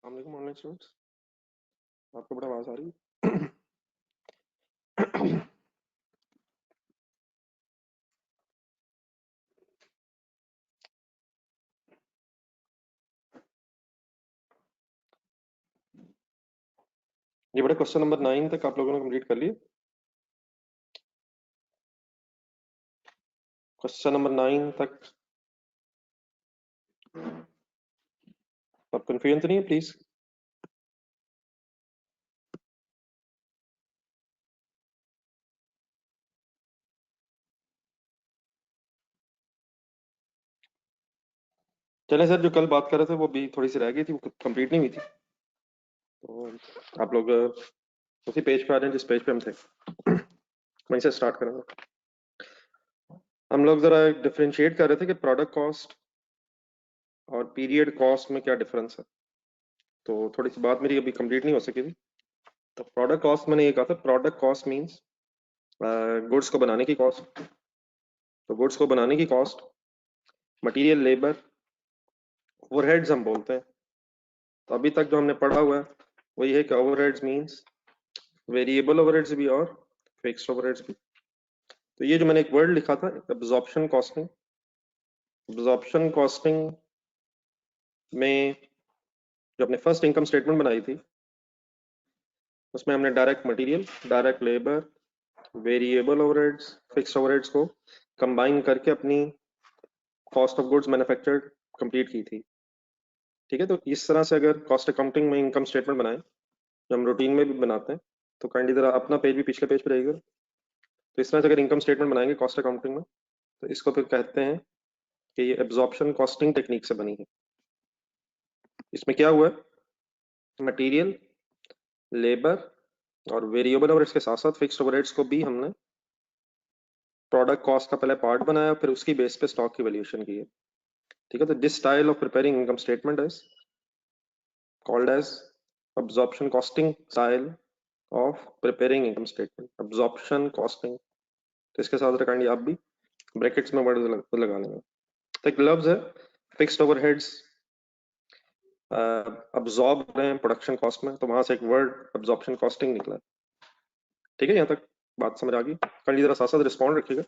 अस्सलामुअलैकुम online students. आपको बड़ा आवाज़ आ रही है। ये बड़ा क्वेश्चन नंबर 9 तक आप लोगों ने कंप्लीट कर लिया। क्वेश्चन नंबर 9 तक आप कंफ्यूजन तो नहीं है प्लीज। चले सर, जो कल बात कर रहे थे वो भी थोड़ी सी रह गई थी, वो कंप्लीट नहीं हुई थी। तो आप लोग उसी पेज पे आ जाए जिस पेज पे हम थे, वहीं से स्टार्ट करेंगे। हम लोग जरा डिफरेंशिएट कर रहे थे कि प्रोडक्ट कॉस्ट और पीरियड कॉस्ट में क्या डिफरेंस है। तो थोड़ी सी बात मेरी अभी कंप्लीट नहीं हो सकी थी। तो प्रोडक्ट कॉस्ट मैंने ये कहा था, प्रोडक्ट कॉस्ट मीन्स गुड्स को बनाने की कॉस्ट। तो गुड्स को बनाने की कॉस्ट, मटेरियल, लेबर, ओवरहेड्स हम बोलते हैं। तो अभी तक जो हमने पढ़ा हुआ है वो ये है कि ओवरहेड्स मींस वेरिएबल ओवरहेड्स भी और फिक्स्ड ओवरहेड्स भी। तो ये जो मैंने एक वर्ड लिखा था, एब्जॉर्प्शन कॉस्टिंग, एब्जॉर्प्शन कॉस्टिंग में जो अपने फर्स्ट इनकम स्टेटमेंट बनाई थी उसमें हमने direct material, direct labour, variable overheads, fixed overheads को कंबाइन करके अपनी cost of goods manufactured complete की थी। ठीक है, तो इस तरह से अगर कॉस्ट अकाउंटिंग में इनकम स्टेटमेंट बनाए, जो हम रूटीन में भी बनाते हैं, तो काइंडली जरा अपना पेज भी पिछले पेज पे रहेगा। तो इस तरह से अगर इनकम स्टेटमेंट बनाएंगे कॉस्ट अकाउंटिंग में, तो इसको फिर कहते हैं कि ये एब्जॉर्प्शन कॉस्टिंग टेक्निक से बनी है। इसमें क्या हुआ है, मटेरियल, लेबर और वेरिएबल ओवरहेड्स के साथ साथ फिक्स्ड ओवरहेड्स को भी हमने प्रोडक्ट कॉस्ट का पहले पार्ट बनाया, फिर उसकी बेस पे स्टॉक की वैल्यूएशन की है। ठीक है, तो this style of preparing income statement is called as absorption costing style of preparing income statement, absorption costing. तो इसके साथ काइंडली आप भी ब्रैकेट्स में वर्ड लगा लेंगे। तो एक लफ्ज है फिक्स्ड ओवरहेड्स अब्जॉर्ब रहे हैं प्रोडक्शन कॉस्ट में, तो वहां से एक वर्ड अब्जॉर्प्शन कॉस्टिंग निकला। ठीक है, यहाँ तक बात समझ आ गई। कल जरा साथ साथ रिस्पॉन्ड रखिएगा,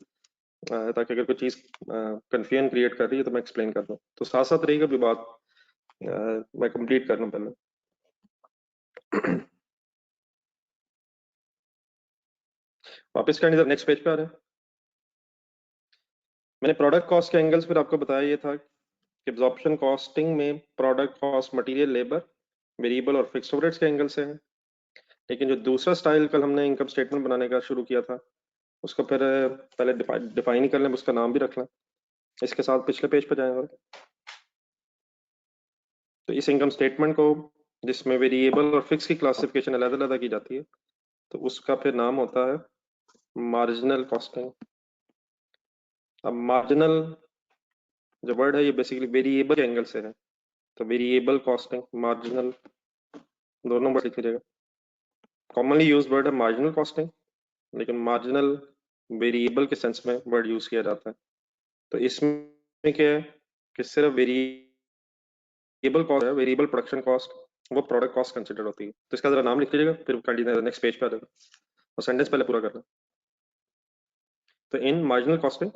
ताकि अगर कोई चीज कंफ्यूजन क्रिएट कर रही है तो मैं एक्सप्लेन कर दूं। तो साथ साथ रहेगा भी बात, मैं कंप्लीट कर लूं पहले। वापस करनी जरा नेक्स्ट पेज पे आ रहे हैं। मैंने प्रोडक्ट कॉस्ट के एंगल्स पर आपको बताया ये था कि एब्जॉर्प्शन कॉस्टिंग में product cost, material, labour, variable और फिक्स्ड ओवरहेड्स के एंगल से है। लेकिन जो दूसरा स्टाइल कल हमने इनकम स्टेटमेंट बनाने का शुरू किया था, उसको फिर पहले डिफाइन ही कर लें, उसका नाम भी रख लें। इसके साथ पिछले पेज पर जाएंगे। तो इस इनकम स्टेटमेंट को, जिसमें वेरिएबल और फिक्स की क्लासिफिकेशन अलग अलग की जाती है, तो उसका फिर नाम होता है मार्जिनल कॉस्टिंग। अब मार्जिनल जो वर्ड है ये बेसिकली वेरिएबल के एंगल से है, तो वेरिएबल कॉस्टिंग, मार्जिनल, दोनों वर्ड लिख लीजिएगा। कॉमनली यूज वर्ड है मार्जिनल कॉस्टिंग, लेकिन मार्जिनल वेरिएबल के सेंस में वर्ड यूज किया जाता है। तो इसमें क्या है कि सिर्फ वेरिएबल कॉस्ट है, वेरिएबल प्रोडक्शन कॉस्ट, वो प्रोडक्ट कॉस्ट कंसिडर होती है। तो इसका जरा नाम लिख लीजिएगा, फिर कंटिन्यू नेक्स्ट पेज पे आ जाएगा और सेंटेंस पहले पूरा करना। तो इन मार्जिनल कॉस्टिंग,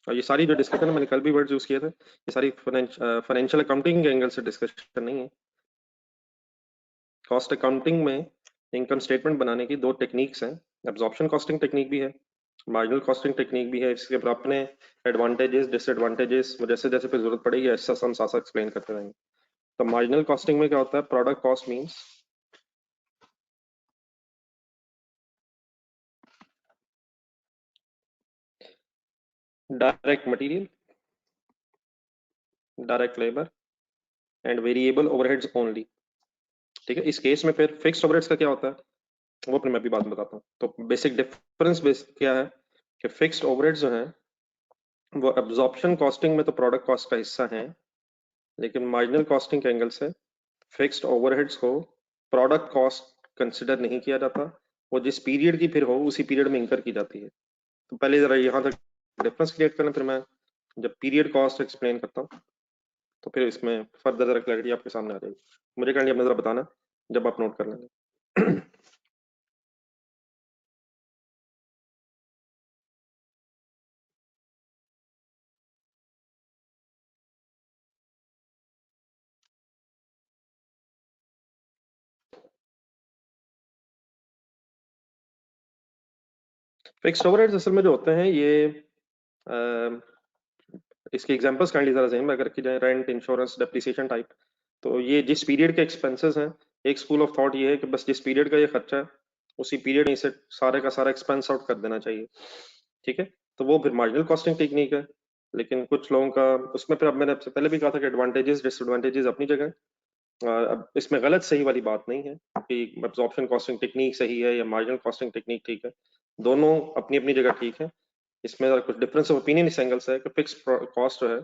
और ये सारी जो डिस्कशन है, मैंने कल भी वर्ड्स यूज किए थे, ये सारी फाइनेंशियल अकाउंटिंग के एंगल से डिस्कशन नहीं है। कॉस्ट अकाउंटिंग में इनकम स्टेटमेंट बनाने की दो टेक्निक्स हैं, एब्जॉर्प्शन कॉस्टिंग टेक्निक भी है, मार्जिनल कॉस्टिंग टेक्निक भी है। इसके ऊपर अपने एडवांटेजेस, डिसएडवांटेजेस, वो जैसे जैसे फिर जरूरत पड़ेगी ऐसा हम साथ साथ एक्सप्लेन करते रहेंगे। तो मार्जिनल कॉस्टिंग में क्या होता है, product cost means direct material, direct labour and variable overheads only. ठीक है, इस केस में फिर फिक्स्ड ओवरहेड्स का क्या होता है वो अपने मैं भी बात में बताता हूँ। तो बेसिक डिफरेंस क्या है कि फिक्स्ड ओवरहेड्स जो है वो एब्जॉर्प्शन कॉस्टिंग में तो प्रोडक्ट कॉस्ट का हिस्सा है, लेकिन मार्जिनल कॉस्टिंग के एंगल से फिक्स्ड ओवरहेड्स को प्रोडक्ट कॉस्ट कंसिडर नहीं किया जाता। वो जिस पीरियड की फिर हो उसी पीरियड में इंकर की जाती है। तो पहले जरा यहाँ तक डिफरेंस क्रिएट करना, फिर मैं जब पीरियड कॉस्ट एक्सप्लेन करता हूँ तो फिर इसमें फर्दर जरा क्लैरिटी आपके सामने आ जाएगी। मुझे काइंडली अपना जरा बताना जब आप नोट कर लेंगे। फिक्स्ड ओवरहेड्स असल में जो होते हैं ये इसके एग्जांपल्स काइंडली जरा ज़हन में अगर की जाए, रेंट, इंश्योरेंस, डेप्रिसिएशन टाइप। तो ये जिस पीरियड के एक्सपेंसेस हैं, एक स्कूल ऑफ थॉट ये है कि बस जिस पीरियड का ये खर्चा है उसी पीरियड में इसे सारे का सारा एक्सपेंस आउट कर देना चाहिए। ठीक है, तो वो फिर मार्जिनल कॉस्टिंग टेक्निक है। लेकिन कुछ लोगों का उसमें फिर, अब मैंने आपसे पहले भी कहा था कि एडवांटेजेस डिसएडवांटेजेस अपनी जगह है। अब इसमें गलत सही वाली बात नहीं है कि एब्जॉर्प्शन कॉस्टिंग टेक्निक सही है या मार्जिनल कॉस्टिंग टेक्निक ठीक है, दोनों अपनी अपनी जगह ठीक है। इसमें कुछ डिफरेंस ऑफ ओपिनियन इस एंगल से है कि फिक्स कॉस्ट जो है,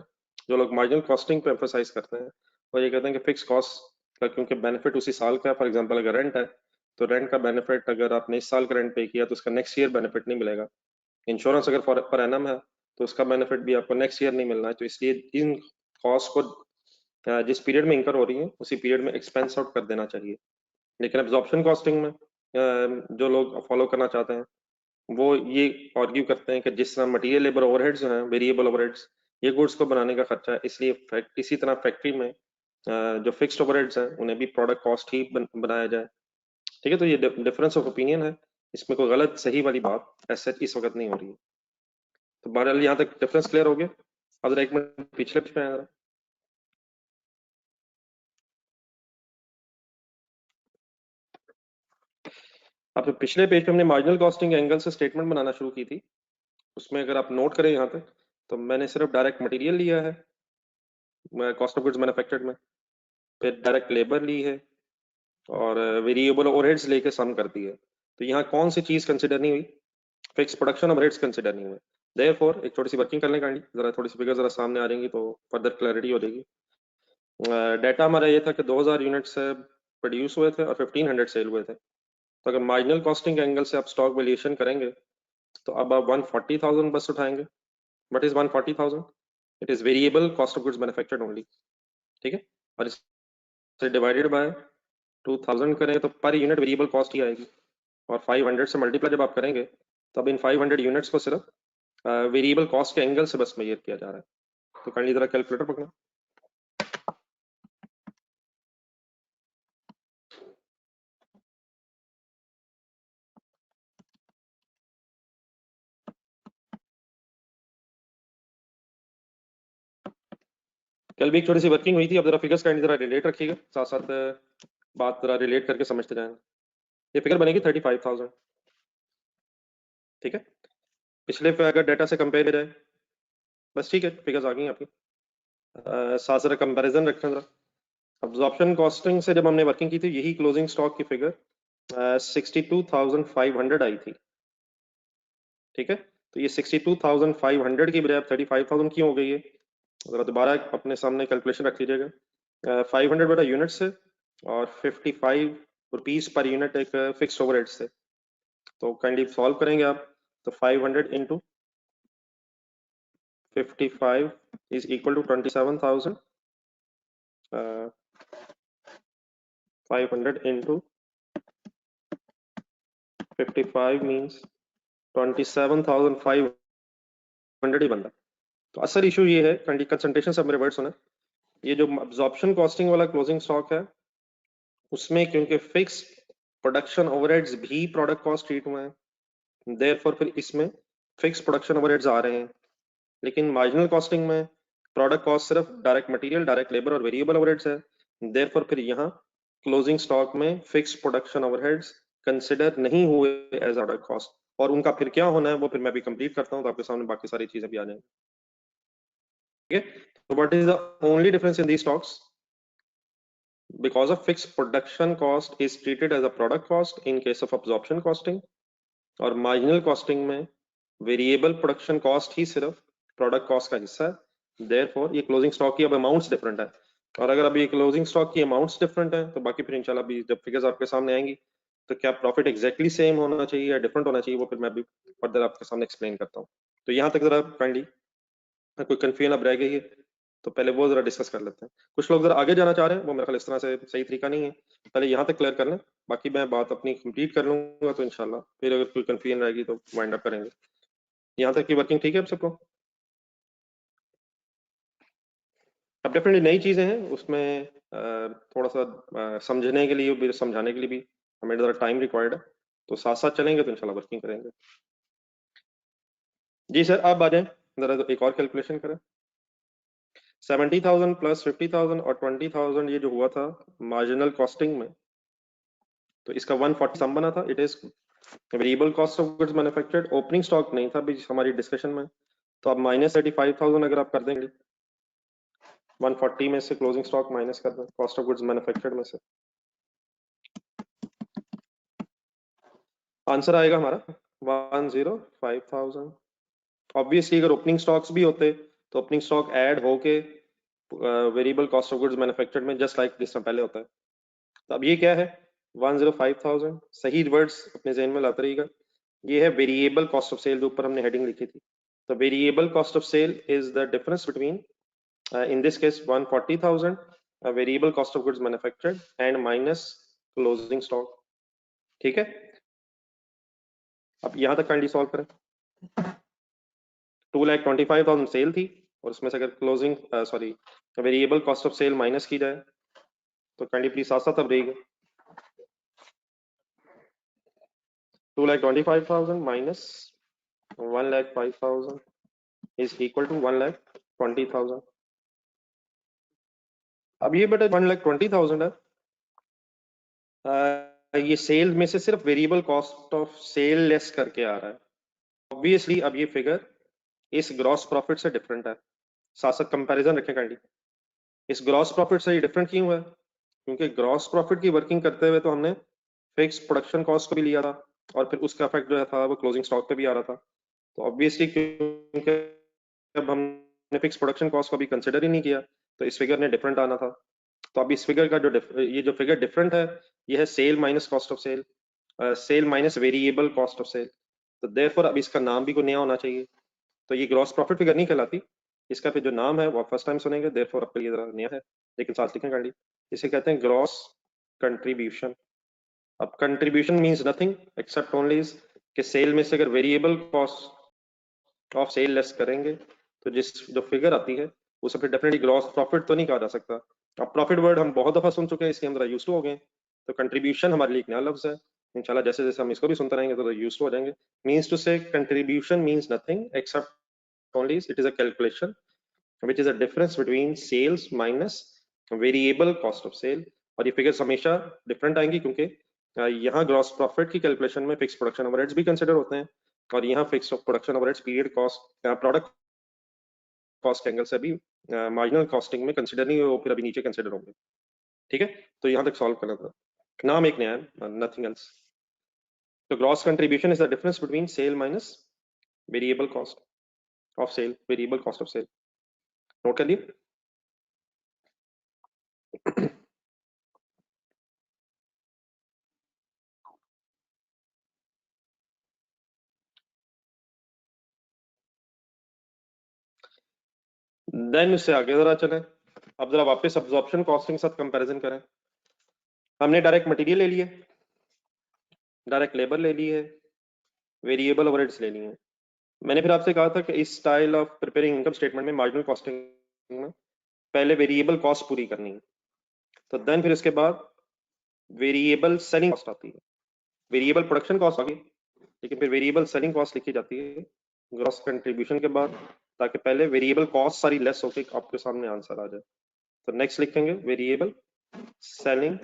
जो लोग मार्जिनल कॉस्टिंग पे एम्फोसाइज करते हैं वो ये कहते हैं कि फिक्स कॉस्ट का क्योंकि बेनिफिट उसी साल का है। फॉर एग्जांपल अगर रेंट है तो रेंट का बेनिफिट अगर आपने इस साल का रेंट पे किया तो उसका नेक्स्ट ईयर बेनिफिट नहीं मिलेगा। इंश्योरेंस अगर पर एनम है तो उसका बेनिफिट भी आपको नेक्स्ट ईयर नहीं मिलना है। तो इसलिए इन कॉस्ट को जिस पीरियड में इंकर हो रही है उसी पीरियड में एक्सपेंस आउट कर देना चाहिए। लेकिन एब्जॉर्प्शन कॉस्टिंग में जो लोग फॉलो करना चाहते हैं वो ये आर्ग्यू करते हैं कि जिस तरह मटेरियल लेबर ओवरहेड्स जो हैं, वेरिएबल ओवरहेड्स, ये गुड्स को बनाने का खर्चा है, इसलिए इसी तरह फैक्ट्री में जो फिक्स्ड ओवरहेड्स हैं उन्हें भी प्रोडक्ट कॉस्ट ही बनाया जाए। ठीक है, तो ये डिफरेंस ऑफ ओपिनियन है, इसमें कोई गलत सही वाली बात ऐसे इस वक्त नहीं हो रही है। तो बहरहाल यहाँ तक डिफरेंस क्लियर हो गया। अब जरा एक मिनट पिछले पे आए जरा। अब जो पिछले पेज पे हमने मार्जिनल कॉस्टिंग एंगल से स्टेटमेंट बनाना शुरू की थी, उसमें अगर आप नोट करें यहाँ तक, तो मैंने सिर्फ डायरेक्ट मटेरियल लिया है कॉस्ट ऑफ गुड्स मैन्युफैक्चर्ड में, फिर डायरेक्ट लेबर ली है और वेरिएबल ओवरहेड्स लेके सम कर दी है। तो यहाँ कौन सी चीज कंसिडर नहीं हुई? फिक्स प्रोडक्शन ओवरहेड्स कंसिडर नहीं हुए। देयरफॉर एक छोटी सी वर्किंग कर लें काइंडली, जरा थोड़ी सी फिगर जरा सामने आ जाएंगी तो फर्दर क्लैरिटी हो जाएगी। डाटा हमारा ये था कि 2000 यूनिट्स प्रोड्यूस हुए थे और 1500 सेल हुए थे। तो अगर मार्जिनल कॉस्टिंग के एंगल से आप स्टॉक वैल्यूएशन करेंगे तो अब आप 140,000 बस उठाएंगे। What is 140,000? It is variable cost of goods manufactured only. ठीक है, और इसे डिवाइडेड बाय 2000 करें तो पर यूनिट वेरिएबल कॉस्ट ही आएगी, और 500 से मल्टीप्लाई जब आप करेंगे तो अब इन 500 यूनिट्स को सिर्फ वेरिएबल कॉस्ट के एंगल से बस मेजर किया जा रहा है। तो काइंडली जरा कैलकुलेटर पकड़ना। कल भी एक छोटी सी वर्किंग हुई थी, अब जरा फिगर्स काइंडली जरा रिलेट रखिएगा, साथ साथ बात जरा रिलेट करके समझते जाएंगे। ये फिगर बनेगी 35,000। ठीक है, पिछले पे अगर डाटा से कंपेयर जाए, बस ठीक है, फिगर्स आ गई आपकी। साथ साथ कंपैरिजन रखें जरा। अब्जॉर्प्शन कॉस्टिंग से जब हमने वर्किंग की थी यही क्लोजिंग स्टॉक की फिगर 62,500 आई थी। ठीक है, तो ये 62,500 की बजाय 35,000 क्यों हो गई है? जरा दोबारा अपने सामने कैलकुलेशन रख लीजिएगा। 500 बटा यूनिट से और 55 रुपीज पर यूनिट एक फिक्स ओवरहेड से। तो काइंडली सॉल्व करेंगे आप, तो 500 into 55 is equal to 27,000। 500 into 55 means 27,500 ही बनता है। तो असल इशू ये है, कंसंट्रेशन सब मेरे वर्ड सुने, ये जो अब्जॉर्प्शन कॉस्टिंग वाला क्लोजिंग स्टॉक है उसमें क्योंकि फिक्स प्रोडक्शन ओवरहेड्स भी प्रोडक्ट कॉस्ट ट्रीट हुए हैं, देयरफॉर फिर इसमें फिक्स प्रोडक्शन ओवरहेड्स आ रहे हैं। लेकिन मार्जिनल कॉस्टिंग में प्रोडक्ट कॉस्ट सिर्फ डायरेक्ट मटेरियल, डायरेक्ट लेबर और वेरिएबल ओवरहेड्स है। देयरफॉर फिर यहाँ क्लोजिंग स्टॉक में फिक्स प्रोडक्शन ओवरहेड्स कंसिडर नहीं हुए एज प्रोडक्ट कॉस्ट, और उनका फिर क्या होना है वो फिर मैं भी कंप्लीट करता हूँ तो आपके सामने बाकी सारी चीजें भी आ जाएंगी। ठीक है, तो what is the only difference in the stocks? Because of fixed production cost is treated as a product cost in case of absorption costing, और marginal costing में variable production cost ही सिर्फ product cost का हिस्सा है। therefore ये closing stock की अब amounts different है, और अगर अभी closing stock की amounts different है तो बाकी फिर इंशाल्लाह अभी जब figures आपके सामने आएंगी तो क्या प्रॉफिट एग्जैक्टली सेम होना चाहिए या डिफरेंट होना चाहिए वो फिर मैं अभी फर्दर आपके सामने एक्सप्लेन करता हूँ। तो यहाँ तक जरा काइंडली कोई कन्फ्यूजन अब रह गई है तो पहले वो जरा डिस्कस कर लेते हैं। कुछ लोग जरा आगे जाना चाह रहे हैं, वो मेरे ख्याल इस तरह से सही तरीका नहीं है। पहले यहाँ तक क्लियर कर लें, बाकी मैं बात अपनी कंप्लीट कर लूंगा तो इंशाल्लाह फिर अगर कोई कन्फ्यूजन रहेगी तो वाइंड अप करेंगे। यहाँ तक की वर्किंग ठीक है आप सबको? अब डेफिनेटली नई चीजें हैं उसमें, थोड़ा सा समझने के लिए भी, समझाने के लिए भी हमें ज़रा टाइम रिक्वायर्ड है, तो साथ साथ चलेंगे तो इंशाल्लाह वर्किंग करेंगे। जी सर, आप आ जाएं, जरा एक और कैलकुलेशन करें। 70,000 प्लस 50,000 और 20,000 ये जो हुआ था मार्जिनल कॉस्टिंग में, तो इसका 140 सम बना था। It is variable cost of goods manufactured, opening stock नहीं था बीच हमारी डिस्कशन में, तो अब माइनस 35,000 अगर आप कर देंगे 140 में से, क्लोजिंग स्टॉक माइनस कर दें कॉस्ट ऑफ गुड्स मैन्युफैक्चर्ड में से, आंसर आएगा हमारा 105,000। ऑब्वियसली अगर ओपनिंग स्टॉक्स भी होते तो ओपनिंग स्टॉक ऐड होके variable cost of goods manufactured में जस्ट लाइक जिस तरह पहले होता है। तो अब ये क्या है 105,000, सही वर्ड्स अपने जहन में लाते रहिएगा। ये है वेरिएबल कॉस्ट ऑफ सेल, जो ऊपर हमने हेडिंग लिखी थी। तो variable cost of sale is the difference between in this case 140,000 variable cost of goods manufactured and minus closing stock। ठीक है, अब यहां तक काइंडली सॉल्व करें। 2,25,000 सेल थी और उसमें से अगर closing sorry variable cost of sale minus की जाए तो काइंडली प्लीज साथ साथ अब रहेगा 2,25,000 माइनस 1,05,000 इज इक्वल टू 1,20,000। अब ये बेटा 1,20,000 है, ये सेल में से सिर्फ variable cost of sale less करके आ रहा है। ऑब्वियसली अब ये फिगर इस ग्रॉस प्रॉफिट से डिफरेंट है, साथ साथ कंपैरिजन रखें काइंडली। इस ग्रॉस प्रॉफिट से ये डिफरेंट क्यों है? क्योंकि ग्रॉस प्रॉफिट की वर्किंग करते हुए तो हमने फिक्स प्रोडक्शन कॉस्ट को भी लिया था और फिर उसका इफेक्ट जो था वो क्लोजिंग स्टॉक पे भी आ रहा था। तो ऑब्वियसली क्योंकि अब हमने फिक्स प्रोडक्शन कॉस्ट को भी कंसिडर ही नहीं किया तो इस फिगर ने डिफरेंट आना था। तो अब इस फिगर का जो ये जो फिगर डिफरेंट है ये है sale minus cost of sale, sale minus variable cost of sale. तो देयरफॉर अब इसका नाम भी कोई नया होना चाहिए, तो ये ग्रॉस प्रॉफिट फिगर नहीं कहलाती, इसका फिर जो नाम है वो आप फर्स्ट टाइम सुनेंगे, देयरफॉर आपके लिए जरा नया है, लेकिन साथ लिखें काइंडली। इसे कहते हैं ग्रॉस कंट्रीब्यूशन। अब contribution means nothing except only कि सेल में से अगर variable cost of sale less करेंगे तो जिस जो फिगर आती है उसे फिर डेफिनेटली ग्रॉस प्रॉफिट तो नहीं कहा जा सकता। अब प्रॉफिट वर्ड हम बहुत दफा सुन चुके हैं, इसलिए हम जरा यूज टू हो गए, तो कंट्रीब्यूशन हमारे लिए एक नया लफ्ज है। इंशाल्लाह जैसे जैसे हम इसको भी सुनते रहेंगे तो यूज टू हो जाएंगे। मीन्स टू से contribution means nothing except only it is a calculation which is a difference between sales minus variable cost of sale। और ये फिगर्स हमेशा डिफरेंट आएंगी क्योंकि यहाँ ग्रॉस प्रॉफिट की कैलकुलेशन में फिक्स प्रोडक्शन ओवरहेड्स भी कंसिडर होते हैं और यहाँ fix production overheads period cost product cost angle से भी मार्जिनल कॉस्टिंग में कंसिडर नहीं हो, फिर अभी नीचे कंसिडर होंगे। ठीक है, तो यहाँ तक सॉल्व करना था, नाम एक नया है, नथिंग एल्स। तो gross contribution is the difference between sale minus variable cost of sale, variable cost of sale. Note कर लिए? देन उससे आगे जरा चलें, अब जरा वापस अब्जॉर्प्शन कॉस्टिंग के साथ कंपैरिजन करें। हमने डायरेक्ट मटेरियल ले लिए, डायरेक्ट लेबर ले ली है, वेरिएबल ओवरहेड्स ले लिए हैं। मैंने फिर आपसे कहा था कि इस style of preparing income statement में मार्जिनल कॉस्टिंग में पहले वेरिएबल कॉस्ट पूरी करनी है, तो देन फिर उसके बाद वेरिएबल सेलिंग कॉस्ट आती है। वेरिएबल प्रोडक्शन कॉस्ट आ गई, लेकिन फिर वेरिएबल सेलिंग कॉस्ट लिखी जाती है ग्रॉस कंट्रीब्यूशन के बाद, ताकि पहले वेरिएबल कॉस्ट सारी लेस होके आपके सामने आंसर आ जाए। तो नेक्स्ट लिखेंगे वेरिएबल सेलिंग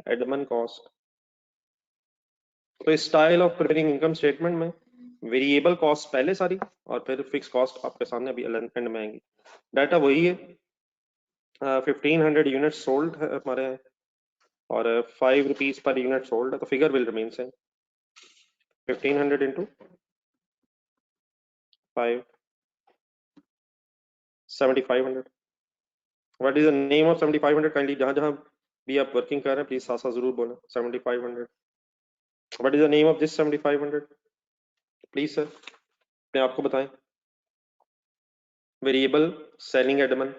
एडमिन कॉस्ट। तो style of preparing income statement में वेरिएबल कॉस्ट पहले सारी और फिर फिक्स कॉस्ट आपके सामने अभी एंड में आएंगी। डाटा वही है, 1500 यूनिट सोल्ड है हमारे यहाँ और 5 रुपीज पर यूनिट सोल्ड है, तो figure will remain same. 1500 into 5, 7500। What is the name of 7500? Kindly जहां जहां भी आप वर्किंग कर रहे हैं प्लीज साथ साथ जरूर बोलें 7500। What is the name of this 7500? Please sir अपने आप को बताएं। वेरिएबल सेलिंग एडमन,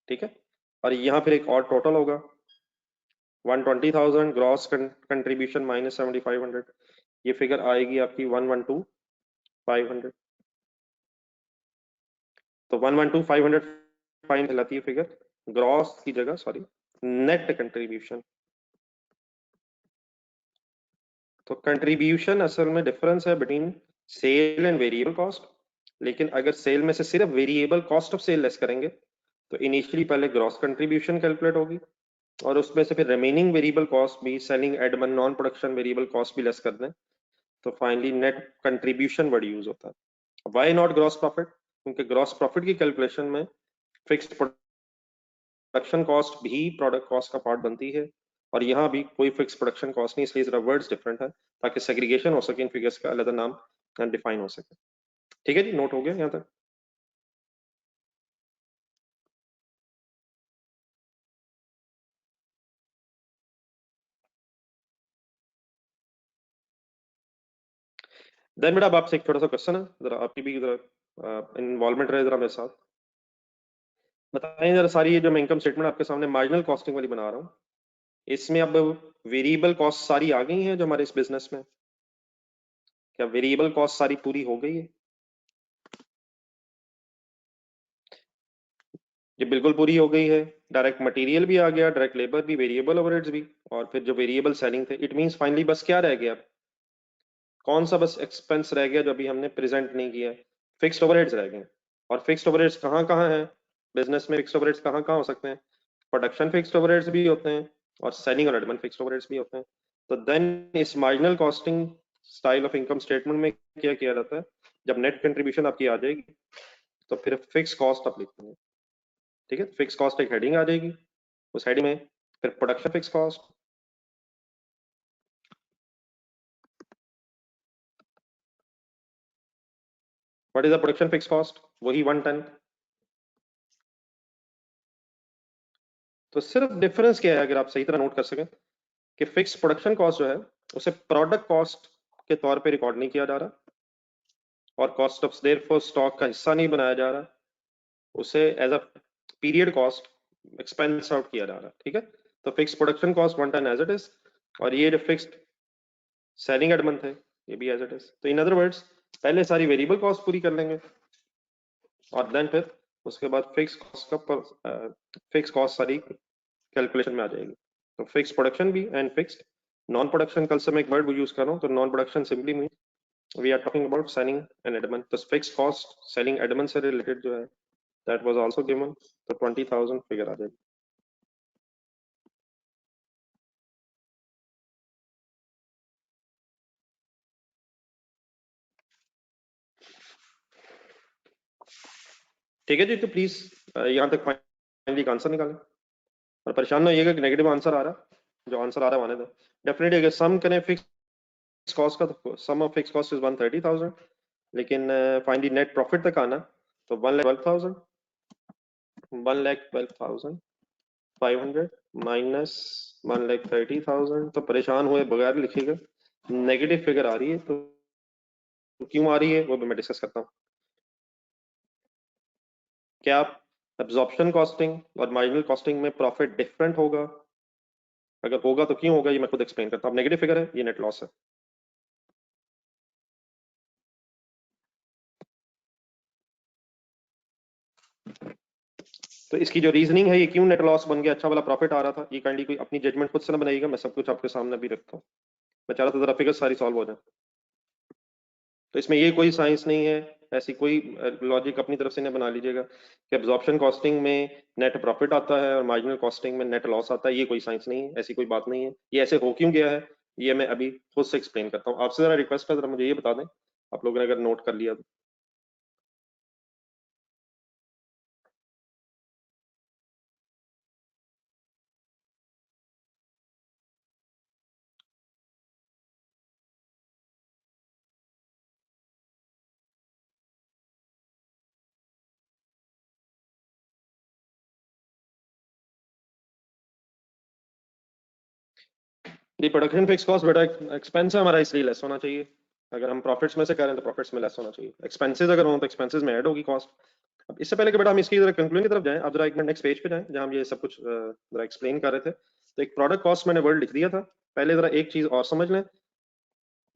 ठीक है। और यहाँ फिर एक और टोटल होगा 120,000 ग्रॉस कंट्रीब्यूशन माइनस 7,500, ये फिगर आएगी आपकी 112,500। तो 112,500 फाइन कहलाती है फिगर, ग्रॉस की जगह सॉरी नेट कंट्रीब्यूशन। तो कंट्रीब्यूशन असल में डिफरेंस है between sale and variable cost, लेकिन अगर सेल में से सिर्फ variable cost of sale less करेंगे तो इनिशियली पहले ग्रॉस कंट्रीब्यूशन कैलकुलेट होगी और उसमें से फिर रिमेनिंग वेरिएबल कॉस्ट भी, selling Edmund non production variable cost भी लेस कर दें, तो finally net contribution word use होता है। Why not gross profit? क्योंकि ग्रॉस प्रॉफिट की कैलकुलेशन में फिक्स्ड प्रोडक्शन कॉस्ट भी प्रोडक्ट कॉस्ट का पार्ट बनती है और यहाँ भी कोई फिक्स प्रोडक्शन कॉस्ट नहीं, इसलिए जरा वर्ड्स डिफरेंट है ताकि सेग्रीगेशन हो सके इन फिगर्स का, अलग नाम डिफाइन हो सके। ठीक है जी, नोट हो गया यहाँ तक? देन बेटा अब आपसे एक छोटा सा क्वेश्चन है, जरा आपकी भी जरा इन्वॉल्वमेंट रहे जरा मेरे साथ। बताएं जरा, सारी ये जो मैं इनकम स्टेटमेंट आपके सामने मार्जिनल कॉस्टिंग वाली बना रहा हूँ, इसमें अब वेरिएबल कॉस्ट सारी आ गई हैं जो हमारे इस बिजनेस में? क्या वेरिएबल कॉस्ट सारी पूरी हो गई है? ये बिल्कुल पूरी हो गई है। डायरेक्ट मटेरियल भी आ गया, डायरेक्ट लेबर भी, वेरिएबल ओवरहेड्स भी, और फिर जो वेरिएबल सेलिंग थे। इट मींस फाइनली बस क्या रह गया? कौन सा बस एक्सपेंस रह गया जो अभी हमने प्रेजेंट नहीं किया? फिक्स्ड ओवरहेड्स रह गए। और फिक्स्ड ओवरहेड्स कहाँ कहाँ हैं बिजनेस में? फिक्स्ड ओवरहेड्स कहाँ कहाँ हो सकते हैं? प्रोडक्शन फिक्स्ड ओवरहेड्स भी होते हैं और सेलिंग और एडमिन फिक्स्ड ओवरहेड्स भी होते हैं। तो देन इस marginal costing style of income statement में क्या किया जाता है? जब नेट कंट्रीब्यूशन आपकी आ जाएगी तो फिर फिक्स कॉस्ट आप लिखते हैं, ठीक है। फिक्स कॉस्ट एक हेडिंग आ जाएगी, उस हेडिंग में फिर production fix cost, what is the production fix cost? वही 110। तो सिर्फ डिफरेंस क्या है, अगर आप सही तरह नोट कर सकें, कि फिक्स प्रोडक्शन कॉस्ट जो है उसे प्रोडक्ट कॉस्ट के तौर पे रिकॉर्ड नहीं किया जा रहा और कॉस्ट ऑफ देयरफॉर स्टॉक का हिस्सा नहीं बनाया जा रहा, उसे as a period cost expense out किया जा रहा है, ठीक है। तो fix production cost 110 as it is, और ये जो फिक्स्ड सेलिंग एड मंथ है ये भी एज इट इज। तो इन अदर वर्ड्स पहले सारी वेरिएबल कॉस्ट पूरी कर लेंगे और देन फिर उसके बाद फिक्स कॉस्ट का फिक्स कॉस्ट सारी कैलकुलेशन में आ जाएगी। तो फिक्स प्रोडक्शन भी एंड फिक्स्ड नॉन प्रोडक्शन, कल से मैं एक वर्ड यूज कर रहा हूँ, तो non production simply mean we are talking about selling and admin. तो फिक्स कॉस्ट सेलिंग एडमन से रिलेटेड जो है दैट वाज आल्सो गिवन, तो 20,000 फिगर आ जाएगी। ठीक है जी, तो प्लीज यहाँ तक फाइनली आंसर निकालें और परेशान ना होइएगा कि नेगेटिव आंसर आ रहा, जो आंसर आ रहा है आने दो। डेफिनेटली अगर सम करें फिक्स कॉस्ट का तो सम ऑफ फिक्स कॉस्ट इज 130,000, लेकिन फाइनली नेट प्रॉफिट तक आना तो 1,12,000, 1,12,500 माइनस 1,30,000। तो परेशान हुए बगैर लिखिएगा, नेगेटिव फिगर आ रही है तो क्यों आ रही है वो भी मैं डिस्कस करता हूँ। क्या आप एब्जॉर्प्शन कॉस्टिंग और मार्जिनल कॉस्टिंग में प्रॉफिट डिफरेंट होगा? अगर होगा तो क्यों होगा ये मैं खुद एक्सप्लेन करता हूँ। नेगेटिव फिगर है, ये नेट लॉस है। तो इसकी जो रीजनिंग है, ये क्यों नेट लॉस बन गया, अच्छा वाला प्रॉफिट आ रहा था, ये काइंडली कोई अपनी जजमेंट खुद से ना बनाइएगा, मैं सब कुछ आपके सामने भी रखता हूँ। मैं चाह रहा था जरा फिगर सारी सॉल्व हो जाए। तो इसमें ये कोई साइंस नहीं है, ऐसी कोई लॉजिक अपनी तरफ से ना बना लीजिएगा कि एब्जॉर्प्शन कॉस्टिंग में नेट प्रॉफिट आता है और मार्जिनल कॉस्टिंग में नेट लॉस आता है। ये कोई साइंस नहीं है, ऐसी कोई बात नहीं है। ये ऐसे हो क्यों गया है ये मैं अभी खुद से एक्सप्लेन करता हूँ। आपसे जरा रिक्वेस्ट है, जरा मुझे ये बता दें, आप लोगों ने अगर नोट कर लिया तो। ये प्रोडक्शन फिक्स कॉस्ट बेटा एक्सपेंस है हमारा, इसलिए लेस होना चाहिए। अगर हम प्रॉफिट्स में से करें तो प्रॉफिट्स में लेस होना चाहिए। एक्सपेंसेस अगर हो तो एक्सपेंसेस में ऐड होगी कॉस्ट, अब इससे पहले कि बेटा हम इसकी जरा कंक्लूजन की तरफ जाएं, आप जरा एक मिनट नेक्स्ट पेज पे जाएं जहां हम ये सब कुछ जरा एक्सप्लेन कर रहे थे। तो एक प्रोडक्ट कॉस्ट मैंने वर्ड लिख दिया था। पहले जरा एक चीज और समझ लें,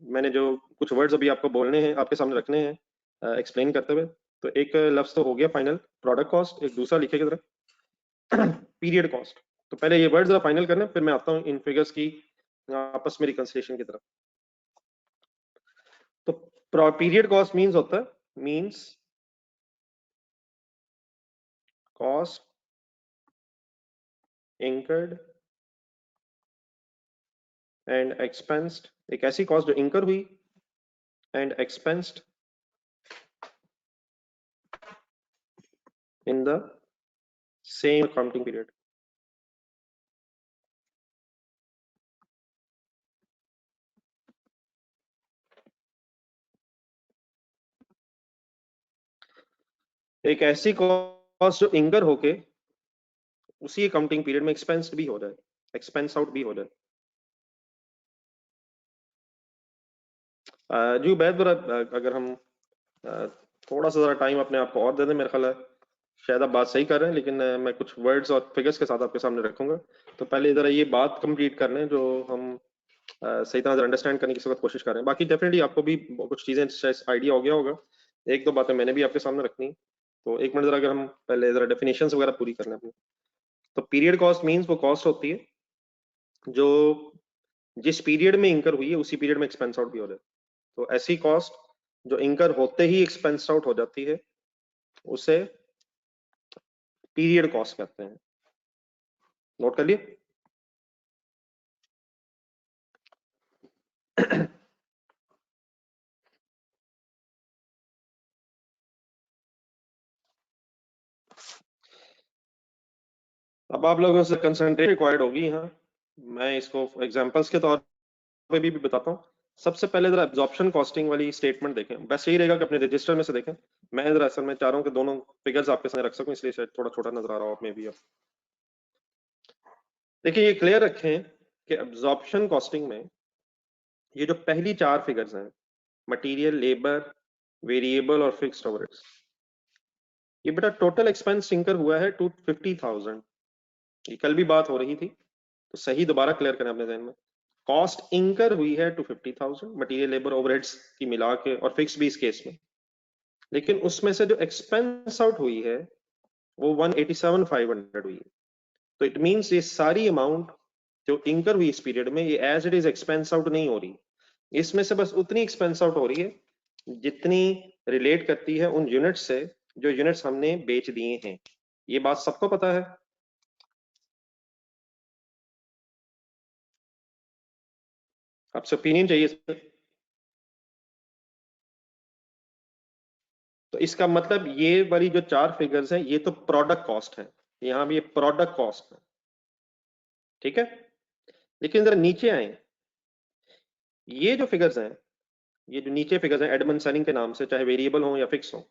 मैंने जो कुछ वर्ड्स अभी आपको बोलने हैं, आपके सामने रखने हैं एक्सप्लेन करते हुए। तो एक लफ्ज तो हो गया फाइनल प्रोडक्ट कॉस्ट, एक दूसरा लिखेगा जरा पीरियड कॉस्ट। तो पहले ये वर्ड जरा फाइनल करना, फिर मैं आता हूँ इन फिगर्स की आपस में रिकंसिलिएशन की तरफ। तो पीरियड कॉस्ट मींस होता है means cost incurred and expensed, एक ऐसी कॉस्ट जो इंकर हुई and expensed in the same accounting period. एक ऐसी कॉस्ट जो इंकर होके उसी अकाउंटिंग पीरियड में एक्सपेंस्ड भी हो जाए, एक्सपेंस आउट भी हो जाए। जी उबैद अगर हम थोड़ा सा जरा टाइम अपने आप को और दे दें, मेरा ख्याल है शायद आप बात सही कर रहे हैं, लेकिन मैं कुछ वर्ड्स और फिगर्स के साथ आपके सामने रखूंगा। तो पहले जरा ये बात कंप्लीट कर लें जो हम सही तरह से अंडरस्टैंड करने की इस वक्त कोशिश कर रहे हैं। बाकी डेफिनेटली आपको भी कुछ चीजें शायद आइडिया हो गया होगा, एक दो बातें मैंने भी आपके सामने रखनी। तो एक मिनट जरा अगर हम पहले जरा डेफिनेशंस वगैरह पूरी कर लें अपनी। तो पीरियड कॉस्ट मींस वो कॉस्ट होती है जो जिस पीरियड में इंकर हुई है उसी पीरियड में एक्सपेंस आउट भी हो जाए। तो ऐसी कॉस्ट जो इंकर होते ही एक्सपेंस आउट हो जाती है उसे पीरियड कॉस्ट कहते हैं। नोट कर लिए? अब आप लोगों से कंसंट्रेट रिक्वायर्ड होगी यहाँ, मैं इसको एग्जांपल्स के तौर पे भी बताता हूँ। सबसे पहले जरा एब्जॉर्प्शन कॉस्टिंग वाली स्टेटमेंट देखें, बस यही रहेगा कि अपने रजिस्टर में से देखें। मैं जरा असल में चाह रहा हूँ कि दोनों फिगर्स आपके सामने रख सकूं, इसलिए शायद थोड़ा छोटा नजर आ रहा हो आप में भी। देखिए ये क्लियर रखें कि एब्जॉर्प्शन कॉस्टिंग में ये जो पहली चार फिगर्स हैं, मटेरियल, लेबर, वेरिएबल और फिक्स्ड ओवरहेड्स, ये बेटा टोटल एक्सपेंस इंकर हुआ है 250,000। ये कल भी बात हो रही थी, तो सही दोबारा क्लियर करें अपने जहन में। कॉस्ट इंकर हुई है 250,000 मटेरियल, लेबर, ओवरहेड्स की मिला के और फिक्स भी इस केस में, लेकिन उसमें से जो एक्सपेंस आउट हुई है वो 187,500 हुई है। तो इट मींस ये सारी अमाउंट जो इंकर हुई इस पीरियड में ये as it is expense out नहीं हो रही, इसमें से बस उतनी एक्सपेंस आउट हो रही है जितनी रिलेट करती है उन यूनिट्स से जो यूनिट्स हमने बेच दिए हैं। ये बात सबको पता है? आपसे ओपिनियन चाहिए इस पर। तो इसका मतलब ये वाली जो चार फिगर्स हैं ये तो प्रोडक्ट कॉस्ट है, यहाँ भी ये प्रोडक्ट कॉस्ट है, ठीक है। लेकिन जरा नीचे आए, ये जो फिगर्स हैं, ये जो नीचे फिगर्स हैं एडमन सेलिंग के नाम से, चाहे वेरिएबल हो या फिक्स हो,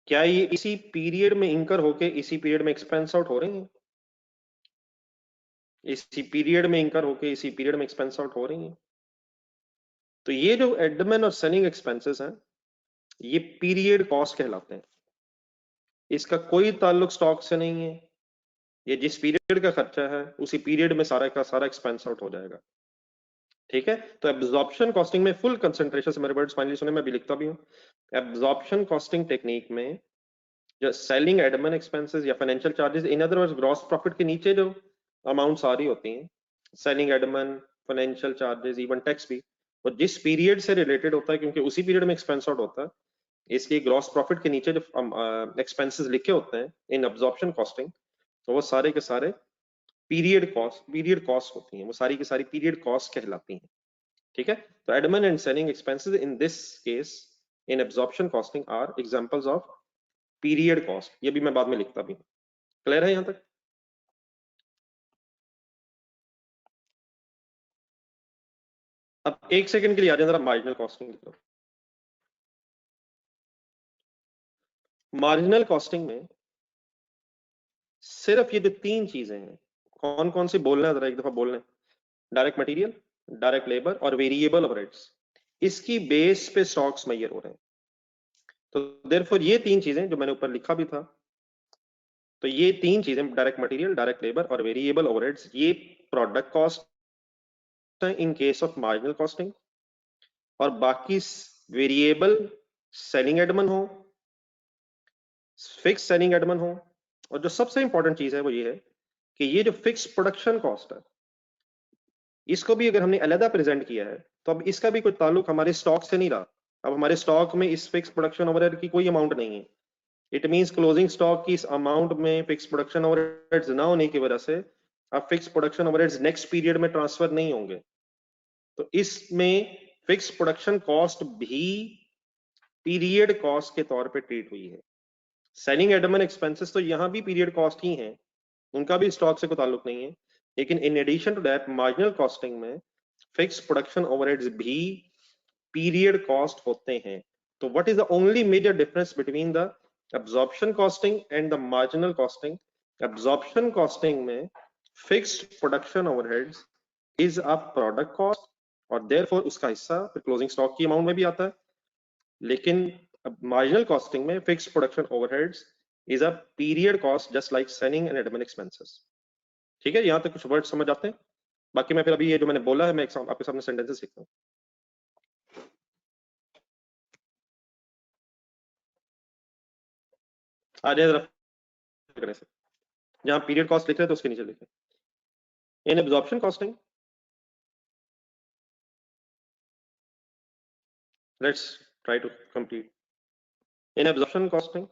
क्या ये इसी पीरियड में इंकर होके इसी पीरियड में एक्सपेंस आउट हो रही हैं? इसी पीरियड में इंकर होके इसी पीरियड में एक्सपेंस आउट हो रही हैं। तो ये जो एडमिन और सेलिंग एक्सपेंसेस हैं ये पीरियड कॉस्ट कहलाते हैं। इसका कोई ताल्लुक स्टॉक से नहीं है, ये जिस पीरियड का खर्चा है उसी पीरियड में सारा का सारा एक्सपेंस आउट हो जाएगा, ठीक है। तो एब्जॉर्प्शन कॉस्टिंग में फुल कंसंट्रेशन से, मेरे वर्ड्स फाइनली सुने, मैं भी लिखता भी हूँ। एब्जॉर्प्शन कॉस्टिंग टेक्निक में जो सेलिंग एडमिन एक्सपेंसेस या financial charges, in other words gross profit के नीचे जो अमाउंट्स आ रही होती हैं, selling admin, financial charges, even tax भी, वो जिस पीरियड से रिलेटेड होता है क्योंकि उसी पीरियड में एक्सपेंस आउट होता है, इसलिए ग्रॉस प्रॉफिट के नीचे जो एक्सपेंसेस लिखे होते हैं इन एब्जॉर्प्शन कॉस्टिंग, तो वो सारे के सारे पीरियड कॉस्ट होती हैं, वो सारी की सारी पीरियड कॉस्ट कहलाती हैं, ठीक है। तो admin and selling expenses in this case in absorption costing are examples of period cost. ये भी मैं बाद में लिखता भी हूँ। क्लियर है यहां तक? अब एक सेकंड के लिए आ जाए जरा मार्जिनल कॉस्टिंग की तरफ। मार्जिनल कॉस्टिंग में सिर्फ ये जो तीन चीजें हैं, कौन कौन सी बोलना है जरा एक दफा बोलना है। डायरेक्ट मटेरियल, डायरेक्ट लेबर और वेरिएबल ओवरहेड्स, इसकी बेस पे स्टॉक्स मैयर हो रहे हैं। तो देयरफॉर ये तीन चीजें जो मैंने ऊपर लिखा भी था, तो ये तीन चीजें डायरेक्ट मटेरियल, डायरेक्ट लेबर और वेरिएबल ओवरहेड्स, ये प्रोडक्ट कॉस्ट है इन केस ऑफ मार्जिनल कॉस्टिंग, और बाकी वेरिएबल सेलिंग एडमन हो, फिक्स सेलिंग एडमन हो, और जो सबसे इंपॉर्टेंट चीज है वो ये है कि ये जो फिक्स प्रोडक्शन कॉस्ट है, इसको भी अगर हमने अलग प्रेजेंट किया है तो अब इसका भी कोई ताल्लुक हमारे स्टॉक से नहीं रहा। अब हमारे स्टॉक में इस फिक्स प्रोडक्शन ओवरहेड की कोई अमाउंट नहीं है। इट मींस क्लोजिंग स्टॉक की इस अमाउंट में फिक्स प्रोडक्शन ओवरहेड्स ना होने की वजह से अब fix production overheads next period में ट्रांसफर नहीं होंगे। तो इसमें फिक्स प्रोडक्शन कॉस्ट भी पीरियड कॉस्ट के तौर पे ट्रीट हुई है। सेलिंग एडमिन एक्सपेंसेस तो यहां भी पीरियड कॉस्ट ही हैं, उनका भी स्टॉक से कोई ताल्लुक नहीं है, लेकिन in addition to that marginal costing में फिक्स प्रोडक्शन ओवरहेड्स भी पीरियड कॉस्ट होते हैं। तो what is the only major difference between the absorption costing and the marginal costing? Absorption costing में fixed production overheads is a product cost और therefore उसका हिस्सा फिर क्लोजिंग स्टॉक की अमाउंट में भी आता है, लेकिन marginal costing में fixed production overheads is a period cost just like selling and admin expenses। ठीक है, यहां तक कुछ वर्ड समझ आते हैं? बाकी मैं फिर अभी ये जो मैंने बोला है मैं आपके सामने सेंटेंसेस लिखता हूँ। आ जाए जरा करने से, जहां पीरियड कॉस्ट लिख रहे हैं तो उसके नीचे लिखें इन absorption costing. Let's try to complete. In absorption costing,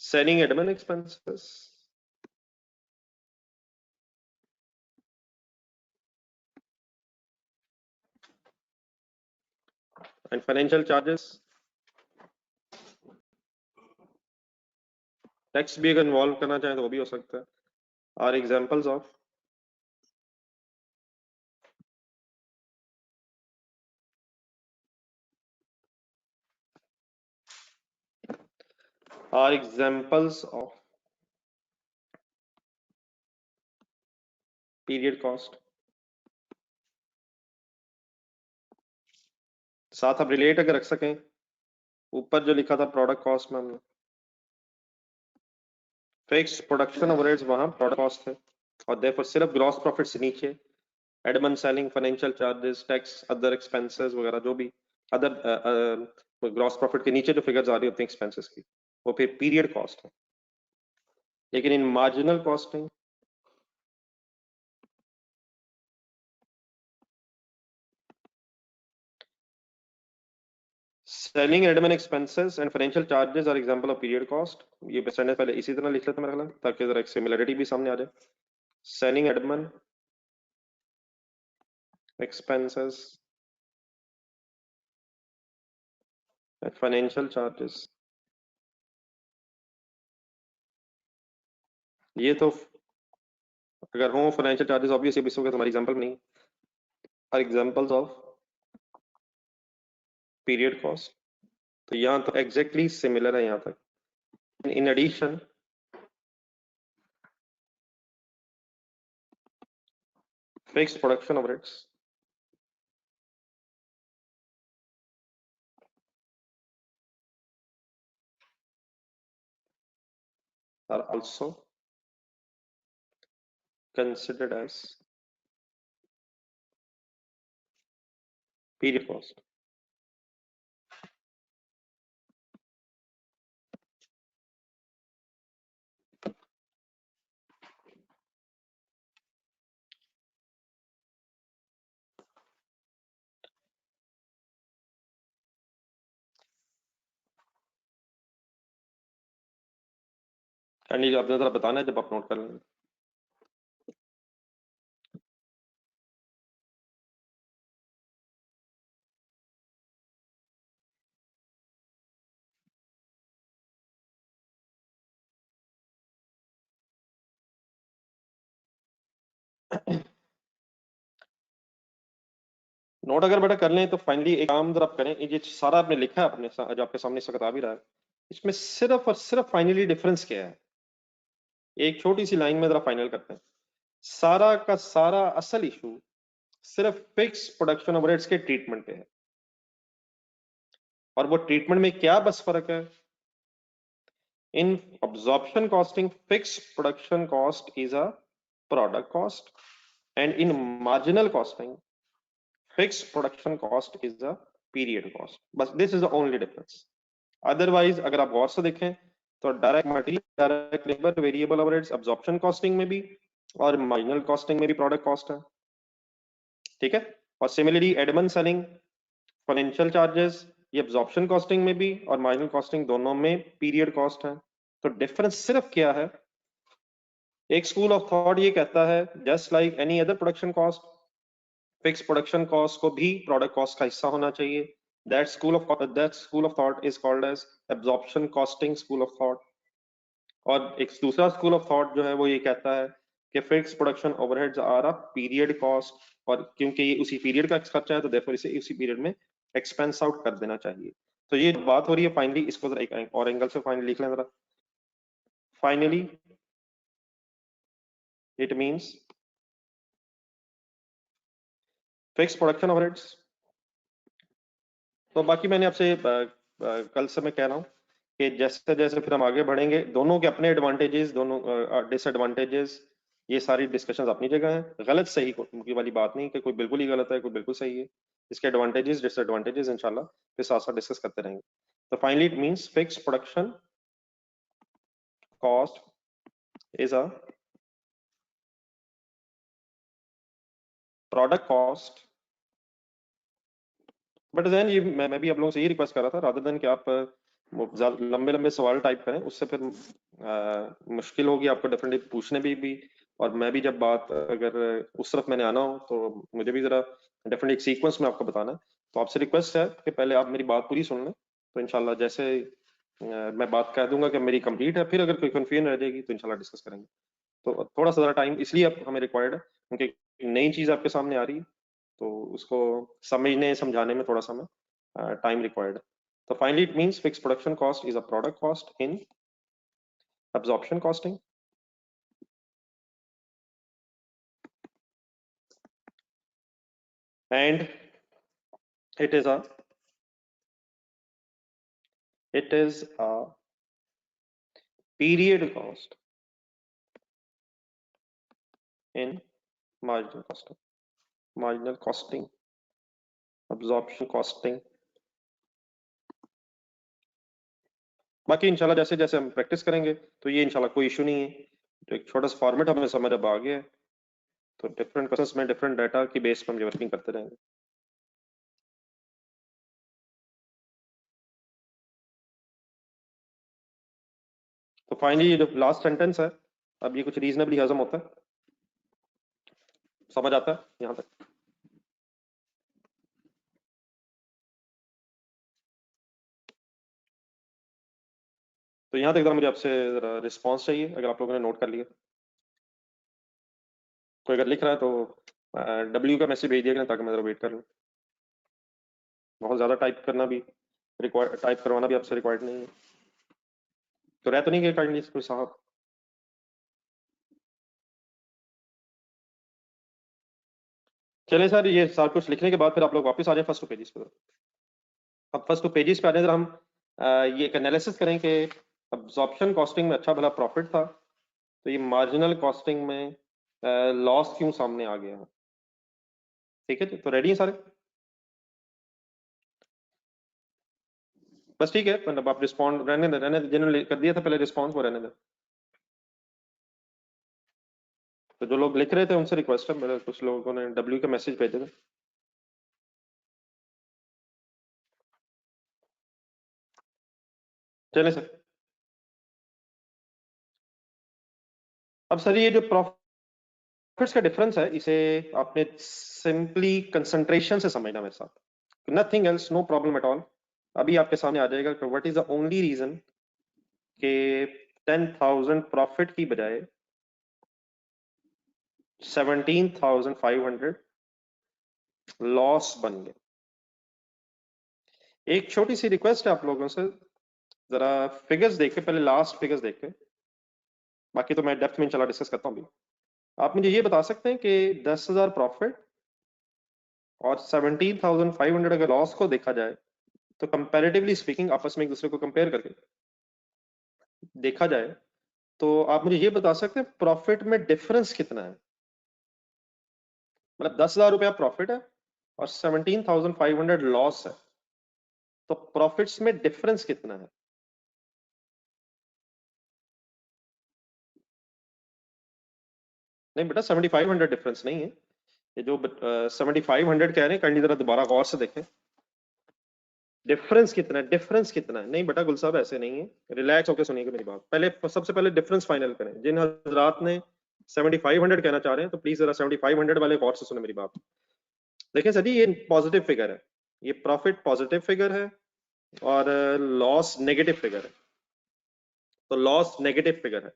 selling admin expenses, and financial charges, tax भी अगर इन्वॉल्व करना चाहें तो वो भी हो सकता है, are examples of period cost. साथ आप रिलेट अगर रख सकें, ऊपर जो लिखा था प्रोडक्ट कॉस्ट में हमने फिक्स प्रोडक्शन ओवरहेड्स वहां प्रोडक्ट कॉस्ट है, और देयरफॉर सिर्फ ग्रॉस प्रॉफिट से नीचे admin selling financial charges tax other expenses वगैरह जो भी अदर ग्रॉस प्रॉफिट के नीचे जो फिगर्स आ रही होती हैं एक्सपेंसेस की, वो फिर पीरियड कॉस्ट है। लेकिन in marginal costing selling admin expenses and financial charges are example of period cost. ये परसेंटेज पहले इसी तरह लिख लेते हैं मेरा ख्याल, ताकि जरा एक सिमिलरिटी भी सामने आ जाए। Selling admin expenses and financial charges, ये तो अगर हो फाइनेंशियल चार्जेस ऑब्वियसली इस वक्त हमारी एग्जांपल में नहीं, are examples of period cost. तो यहाँ तो एग्जैक्टली सिमिलर है यहाँ तक। In addition fixed production overheads are also considered as period cost। कैंडी आपने जरा बताना है जब आप नोट कर लेंगे। नोट अगर बेटा कर लें तो फाइनली एक काम जरा आप करें, ये सारा आपने लिखा है अपने जो आपके सामने इसका किताब ही रहा है, इसमें सिर्फ और सिर्फ फाइनली डिफरेंस क्या है, एक छोटी सी लाइन में जरा फाइनल करते हैं। सारा का सारा असल इशू सिर्फ फिक्स प्रोडक्शन ओवरहेड्स के ट्रीटमेंट पे है। और वो ट्रीटमेंट में क्या बस फर्क है? In absorption costing fix production cost is a product cost, and in marginal costing fix production cost is a period cost. बस this is the only difference. Otherwise अगर आप गौर से देखें तो direct material, direct labour, variable overheads absorption costing में भी और मार्जिनल कॉस्टिंग में भी प्रोडक्ट कॉस्ट है। ठीक है। और similarly Edmund selling, financial charges, ये अब्जॉर्प्शन कॉस्टिंग में भी और मार्जिनल कॉस्टिंग दोनों में पीरियड कॉस्ट है। तो डिफरेंस सिर्फ क्या है? एक स्कूल ऑफ थॉट ये कहता है just like any other production cost, fix production cost को भी प्रोडक्ट कॉस्ट का हिस्सा होना चाहिए। That school of thought is called as absorption costing school of thought. और एक दूसरा स्कूल ऑफ थॉट जो है वो ये कहता है कि fix production overheads are a period cost, और क्योंकि ये उसी पीरियड का खर्चा है तो देयरफॉर इसे उसी पीरियड में एक्सपेंस आउट कर देना चाहिए। तो ये बात हो रही है फाइनली, इसको जरा एक और एंगल से फाइनली लिख लें जरा। Finally it means fix production overheads. तो बाकी मैंने आपसे कल से मैं कह रहा हूँ कि जैसे जैसे फिर हम आगे बढ़ेंगे, दोनों के अपने एडवांटेजेस, दोनों डिसएडवांटेजेस, ये सारी डिस्कशंस अपनी जगह हैं। गलत सही की वाली बात नहीं कि कोई बिल्कुल ही गलत है, कोई बिल्कुल सही है। इसके एडवांटेजेस डिसएडवांटेजेस इंशाल्लाह फिर साथ साथ डिस्कस करते रहेंगे। तो finally it means fix production cost is a product cost. But then ये मैं भी आप लोगों से यही रिक्वेस्ट कर रहा था, रादर देन कि आप लंबे लंबे सवाल टाइप करें, उससे फिर मुश्किल होगी आपको डेफिनेटली पूछने भी। और मैं भी जब बात अगर उस तरफ मैंने आना हो तो मुझे भी जरा डेफिनेटली एक सीक्वेंस में आपको बताना है। तो आपसे रिक्वेस्ट है कि पहले आप मेरी बात पूरी सुन लें, तो इंशाल्लाह जैसे मैं बात कह दूंगा कि मेरी कंप्लीट है, फिर अगर कोई कंफ्यूजन रह जाएगी तो इंशाल्लाह डिस्कस करेंगे। तो थोड़ा सा ज़रा टाइम इसलिए अब हमें रिक्वायर्ड है क्योंकि नई चीज़ आपके सामने आ रही है, तो उसको समझने समझाने में थोड़ा सा हमें टाइम रिक्वायर्ड है। तो finally it means fix production cost is a product cost in absorption costing, and it is a period cost in marginal costing, absorption costing। बाकी इंशाल्लाह जैसे जैसे हम प्रैक्टिस करेंगे तो ये इंशाल्लाह कोई इशू नहीं है। तो एक छोटा सा फॉर्मेट हमें समझ अब आ गया है, तो डिफरेंट क्वेश्चंस में डिफरेंट डाटा की बेस पर हम वर्किंग करते रहेंगे। तो फाइनली ये जो लास्ट सेंटेंस है, अब ये कुछ रीजनेबली हजम होता है, समझ आता है यहाँ तक? तो यहाँ तक जरा मुझे आपसे जरा रिस्पॉन्स चाहिए, अगर आप लोगों ने नोट कर लिया। कोई अगर लिख रहा है तो डब्ल्यू का मैसेज भेज दिया ताकि मैं जरा वेट कर लूँ। बहुत ज़्यादा टाइप करना भी रिक्वायर्ड, टाइप करवाना भी आपसे रिक्वायर्ड नहीं है। तो रह तो नहीं गए काइंडली कोई साहब? चले सर, ये सारा कुछ लिखने के बाद फिर आप लोग वापस आ जाए फर्स्ट टू पेजेस पे। अब फर्स्ट टू पेजेस पे आ जाए, जरा हम ये एक एनालिसिस करें कि अब्जॉर्प्शन कॉस्टिंग में अच्छा भला प्रॉफिट था, तो ये मार्जिनल कॉस्टिंग में लॉस क्यों सामने आ गया है। ठीक है, तो रेडी है सारे? बस ठीक है, मतलब आप रिस्पॉन्ड रहने दे, जिन्होंने कर दिया था पहले रिस्पॉन्स वो रहने दे। तो जो लोग लिख रहे थे उनसे रिक्वेस्ट है, मेरे कुछ लोगों ने डब्ल्यू के मैसेज भेजे थे। चले सर। अब सर ये जो प्रॉफिट्स का डिफरेंस है, इसे आपने सिंपली कंसंट्रेशन से समझना मेरे साथ, nothing else, no problem at all. अभी आपके सामने आ जाएगा कि what is the only reason के 10,000 प्रॉफिट की बजाय 17,500 लॉस बन गए। एक छोटी सी रिक्वेस्ट है आप लोगों से, जरा फिगर्स देख के, पहले लास्ट फिगर्स देख के, बाकी तो मैं डेप्थ में इंशाल्लाह डिस्कस करता हूँ अभी। आप मुझे ये बता सकते हैं कि 10,000 प्रॉफिट और 17,500 अगर लॉस को देखा जाए तो कंपैरेटिवली स्पीकिंग आपस में एक दूसरे को कंपेयर करके देखा जाए तो आप मुझे ये बता सकते हैं प्रॉफिट में डिफरेंस कितना है? मतलब 10,000 रुपया प्रॉफिट है और 17,500 लॉस है, तो प्रॉफिट्स में डिफरेंस कितना है? नहीं बेटा, 7,500 डिफरेंस नहीं है। ये जो 7,500 कह रहे हैं, कहीं जरा दोबारा गौर से देखें। डिफरेंस कितना है? डिफरेंस कितना है? नहीं बेटा गुल साहब, ऐसे नहीं है। रिलैक्स होकर सुनिएगा मेरी बात। पहले सबसे पहले डिफरेंस फाइनल करें। जिन हजरात ने 7,500 कहना चाह रहे हैं तो प्लीज जरा 7,500 वाले गौर से सुने मेरी बात। देखें सर जी, ये पॉजिटिव फिगर है, ये प्रॉफिट पॉजिटिव फिगर है और लॉस नेगेटिव फिगर है। तो लॉस नेगेटिव फिगर है,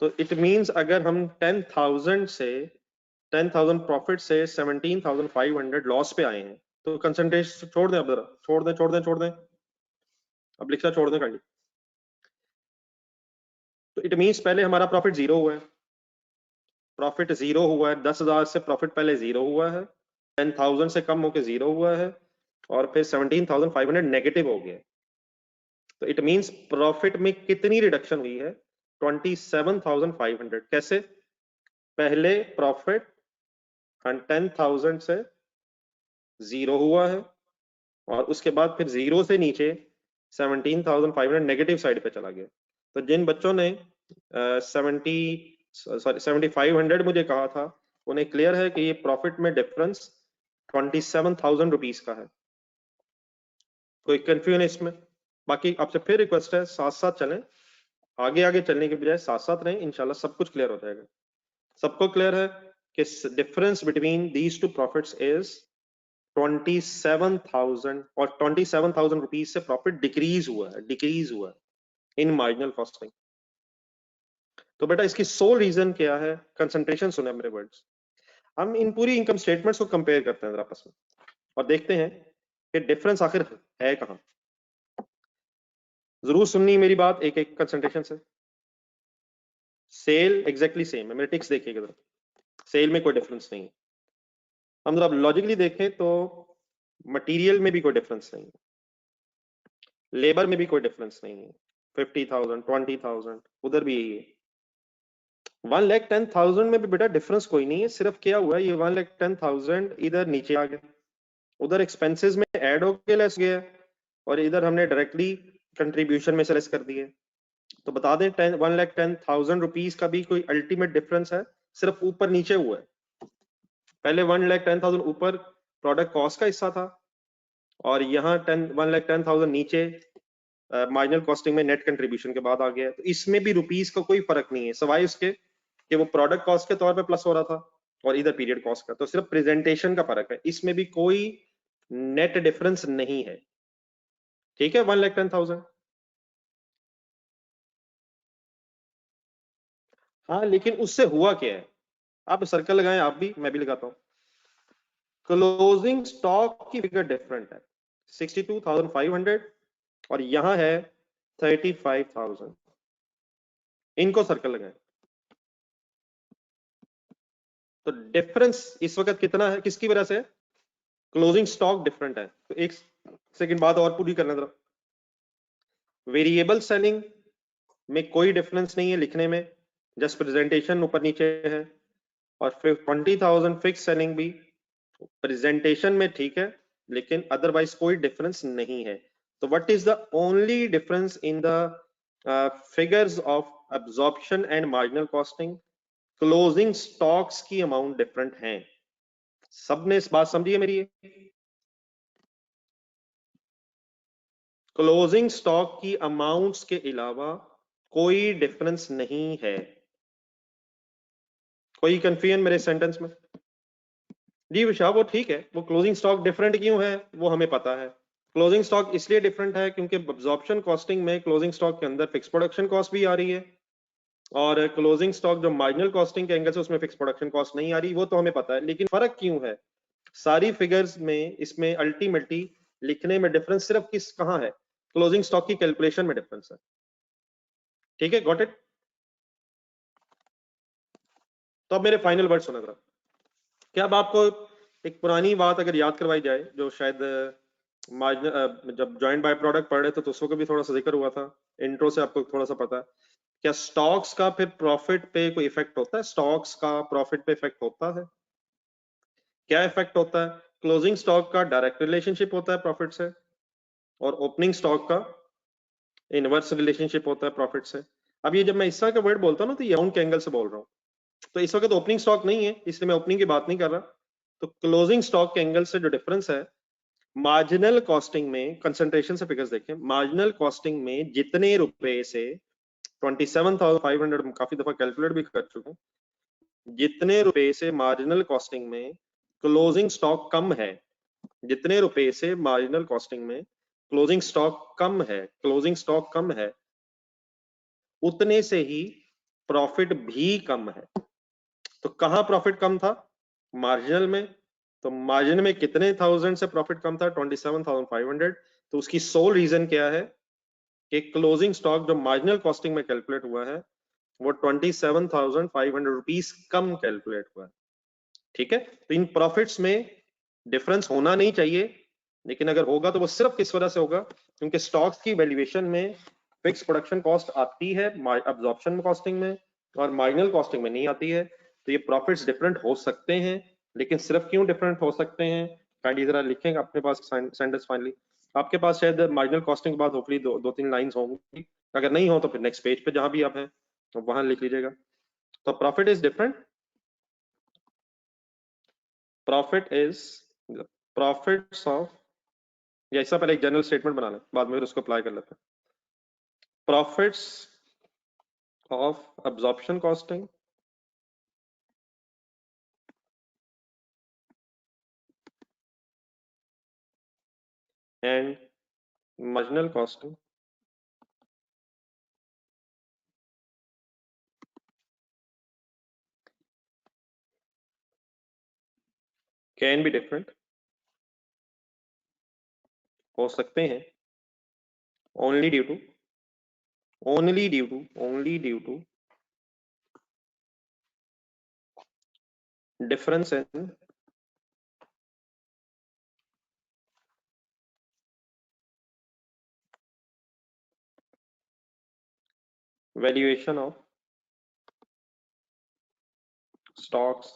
तो इट मींस अगर हम 10,000 प्रॉफिट से 17,500 लॉस पे आए हैं तो कंसंट्रेशन छोड़ दें। अब जरा छोड़ दें, अब लिखना छोड़ दें काइंडली। तो इट मींस पहले हमारा प्रॉफिट जीरो हुआ है, प्रॉफिट जीरो हुआ है। 10,000 से प्रॉफिट पहले जीरो हुआ है, 10,000 से कम होकर जीरो हुआ है और फिर 17,500 नेगेटिव हो गया। तो इट मींस प्रॉफिट में कितनी रिडक्शन हुई है? 27,500। कैसे? पहले प्रॉफिट 10,000 से जीरो हुआ है और उसके बाद फिर जीरो से नीचे 17,500 नेगेटिव साइड पे चला गया। तो जिन बच्चों ने 7,500 मुझे कहा था, उन्हें क्लियर है कि ये प्रॉफिट में डिफरेंस 27,000 रुपीज का है। कोई कंफ्यूजन इसमें? बाकी आपसे फिर रिक्वेस्ट है, साथ साथ चलें, आगे आगे चलने के बजाय साथ साथ रहें, इंशाल्लाह सब कुछ क्लियर हो जाएगा। सबको क्लियर है कि difference between these two profits is 27,000 और 27,000 रुपीज से प्रॉफिट डिक्रीज हुआ है इन मार्जिनल कॉस्टिंग। तो बेटा इसकी सोल रीजन क्या है? कंसंट्रेशन सुने मेरे वर्ड्स। हम इन पूरी इनकम स्टेटमेंट्स को कंपेयर करते हैं जरा आपस में और देखते हैं कि डिफरेंस आखिर है कहां। जरूर सुननी मेरी बात एक एक कंसंट्रेशन से। सेल एग्जैक्टली सेम है, मेरे टिक्स देखिएगा जरा, सेल में कोई डिफरेंस नहीं है। हम जरा लॉजिकली देखें तो मटेरियल में भी कोई डिफरेंस नहीं है, लेबर में भी कोई डिफरेंस नहीं है। 50,000 20,000 उधर भी यही है। 1,10,000 में भी बेटा डिफरेंस कोई नहीं है, सिर्फ क्या हुआ है, ये 1,10,000 इधर नीचे आ गए, उधर एक्सपेंसेस में ऐड होके लेस गया और इधर हमने डायरेक्टली कंट्रीब्यूशन में से लेस कर दिए। तो बता दें 1,10,000 रुपीज का भी कोई अल्टीमेट डिफरेंस है? सिर्फ ऊपर नीचे हुआ है। पहले 1,10,000 ऊपर प्रोडक्ट कॉस्ट का हिस्सा था और यहाँ 1,10,000 नीचे मार्जिनल कॉस्टिंग में नेट कंट्रीब्यूशन के बाद आ गया। तो इसमें भी रुपीस का कोई फर्क नहीं है, सवाए उसके कि वो प्रोडक्ट कॉस्ट के तौर पे प्लस हो रहा था और इधर पीरियड कॉस्ट का। तो सिर्फ प्रेजेंटेशन का फर्क है, इसमें भी कोई नेट डिफरेंस नहीं है। ठीक है, 1,10,000। हाँ लेकिन उससे हुआ क्या है? आप सर्कल लगाएं, आप भी, मैं भी लगाता हूं। क्लोजिंग स्टॉक की फिगर डिफरेंट है, 62,500 और यहां है 35,000। इनको सर्कल लगाएं। तो डिफरेंस इस वक्त कितना है? किसकी वजह से? क्लोजिंग स्टॉक डिफरेंट है। तो एक सेकंड बात और पूरी करना जरा। वेरिएबल सेलिंग में कोई डिफरेंस नहीं है लिखने में, जस्ट प्रेजेंटेशन ऊपर नीचे है। और फिर 20,000 फिक्स सेलिंग भी प्रेजेंटेशन में ठीक है, लेकिन अदरवाइज कोई डिफरेंस नहीं है। तो what is the only difference in the figures of absorption and marginal costing? Closing stocks की अमाउंट डिफरेंट है। सबने इस बात समझी है मेरी? क्लोजिंग स्टॉक की अमाउंट्स के अलावा कोई डिफरेंस नहीं है। कोई कंफ्यूजन मेरे सेंटेंस में? जी विशाल, वो ठीक है, वो क्लोजिंग स्टॉक डिफरेंट क्यों है वो हमें पता है। क्लोजिंग स्टॉक इसलिए डिफरेंट है क्योंकि अब्जॉर्प्शन कॉस्टिंग में क्लोजिंग स्टॉक के अंदर फिक्स प्रोडक्शन कॉस्ट भी आ रही है और क्लोजिंग स्टॉक जो मार्जिनल कॉस्टिंग के एंगल से उसमें फिक्स प्रोडक्शन कॉस्ट नहीं आ रही, वो तो हमें पता है। लेकिन फर्क क्यों है? सारी फिगर्स में इसमें अल्टीमेटली लिखने में डिफरेंस सिर्फ किस कहां है? क्लोजिंग स्टॉक की कैलकुलेशन में डिफरेंस है। ठीक है, गॉट इट? तो अब मेरे फाइनल वर्ड सुना जरा। क्या अब आपको एक पुरानी बात अगर याद करवाई जाए, जो शायद मार्जिनल, जब जॉइंट बाय प्रोडक्ट पढ़ रहे थे तो उसको भी थोड़ा सा जिक्र हुआ था, इंट्रो से आपको थोड़ा सा पता है, क्या स्टॉक्स का फिर प्रॉफिट पे कोई इफेक्ट होता है? स्टॉक्स का प्रॉफिट पे इफेक्ट होता है? क्या इफेक्ट होता है? क्लोजिंग स्टॉक का डायरेक्ट रिलेशनशिप होता है प्रॉफिट से, और ओपनिंग स्टॉक का इनवर्स रिलेशनशिप होता है प्रॉफिट से। अब ये जब मैं इस तरह का वर्ड बोलता हूँ ना, तो ये अकाउंट के एंगल से बोल रहा हूँ। तो इस वक्त ओपनिंग स्टॉक नहीं है, इसलिए मैं ओपनिंग की बात नहीं कर रहा। तो क्लोजिंग स्टॉक के एंगल से जो डिफरेंस है, मार्जिनल कॉस्टिंग में, कंसंट्रेशन से फिगर्स देखें, मार्जिनल कॉस्टिंग में जितने रुपए से 27,500 काफी दफा कैलकुलेट भी कर चुके हैं, जितने रुपए से मार्जिनल कॉस्टिंग में क्लोजिंग स्टॉक कम है, जितने रुपए से मार्जिनल कॉस्टिंग में क्लोजिंग स्टॉक कम है, क्लोजिंग स्टॉक कम है, उतने से ही प्रॉफिट भी कम है। तो कहां प्रॉफिट कम था? मार्जिनल में। तो मार्जिन में कितने थाउजेंड से प्रॉफिट कम था? 27,500। तो उसकी सोल रीजन क्या है कि क्लोजिंग स्टॉक जो मार्जिनल कॉस्टिंग में कैलकुलेट हुआ है, वो 27,500 रुपीज कम कैलकुलेट हुआ है। ठीक है, तो इन प्रॉफिट्स में डिफरेंस होना नहीं चाहिए, लेकिन अगर होगा तो वो सिर्फ किस वजह से होगा? क्योंकि स्टॉक्स की वैल्यूएशन में फिक्स प्रोडक्शन कॉस्ट आती है अब्जॉर्प्शन कॉस्टिंग में, और मार्जिनल कॉस्टिंग में नहीं आती है। तो ये प्रॉफिट्स डिफरेंट हो सकते हैं, लेकिन सिर्फ क्यों डिफरेंट हो सकते हैं? काइंडली जरा लिखेंगे अपने पास सेंटेंस फाइनली। आपके पास शायद मार्जिनल कॉस्टिंग के बाद होपफुली दो तीन लाइंस होंगी, अगर नहीं हो तो फिर नेक्स्ट पेज पे जहां भी आप हैं तो वहां लिख लीजिएगा। तो profit is different. Profit is profits of, या इससे पहले एक जनरल स्टेटमेंट बना लें, बाद में फिर उसको अप्लाई कर लेते हैं। Profits of absorption costing and marginal costing can be different, हो सकते हैं, only due to only due to difference in valuation of stocks.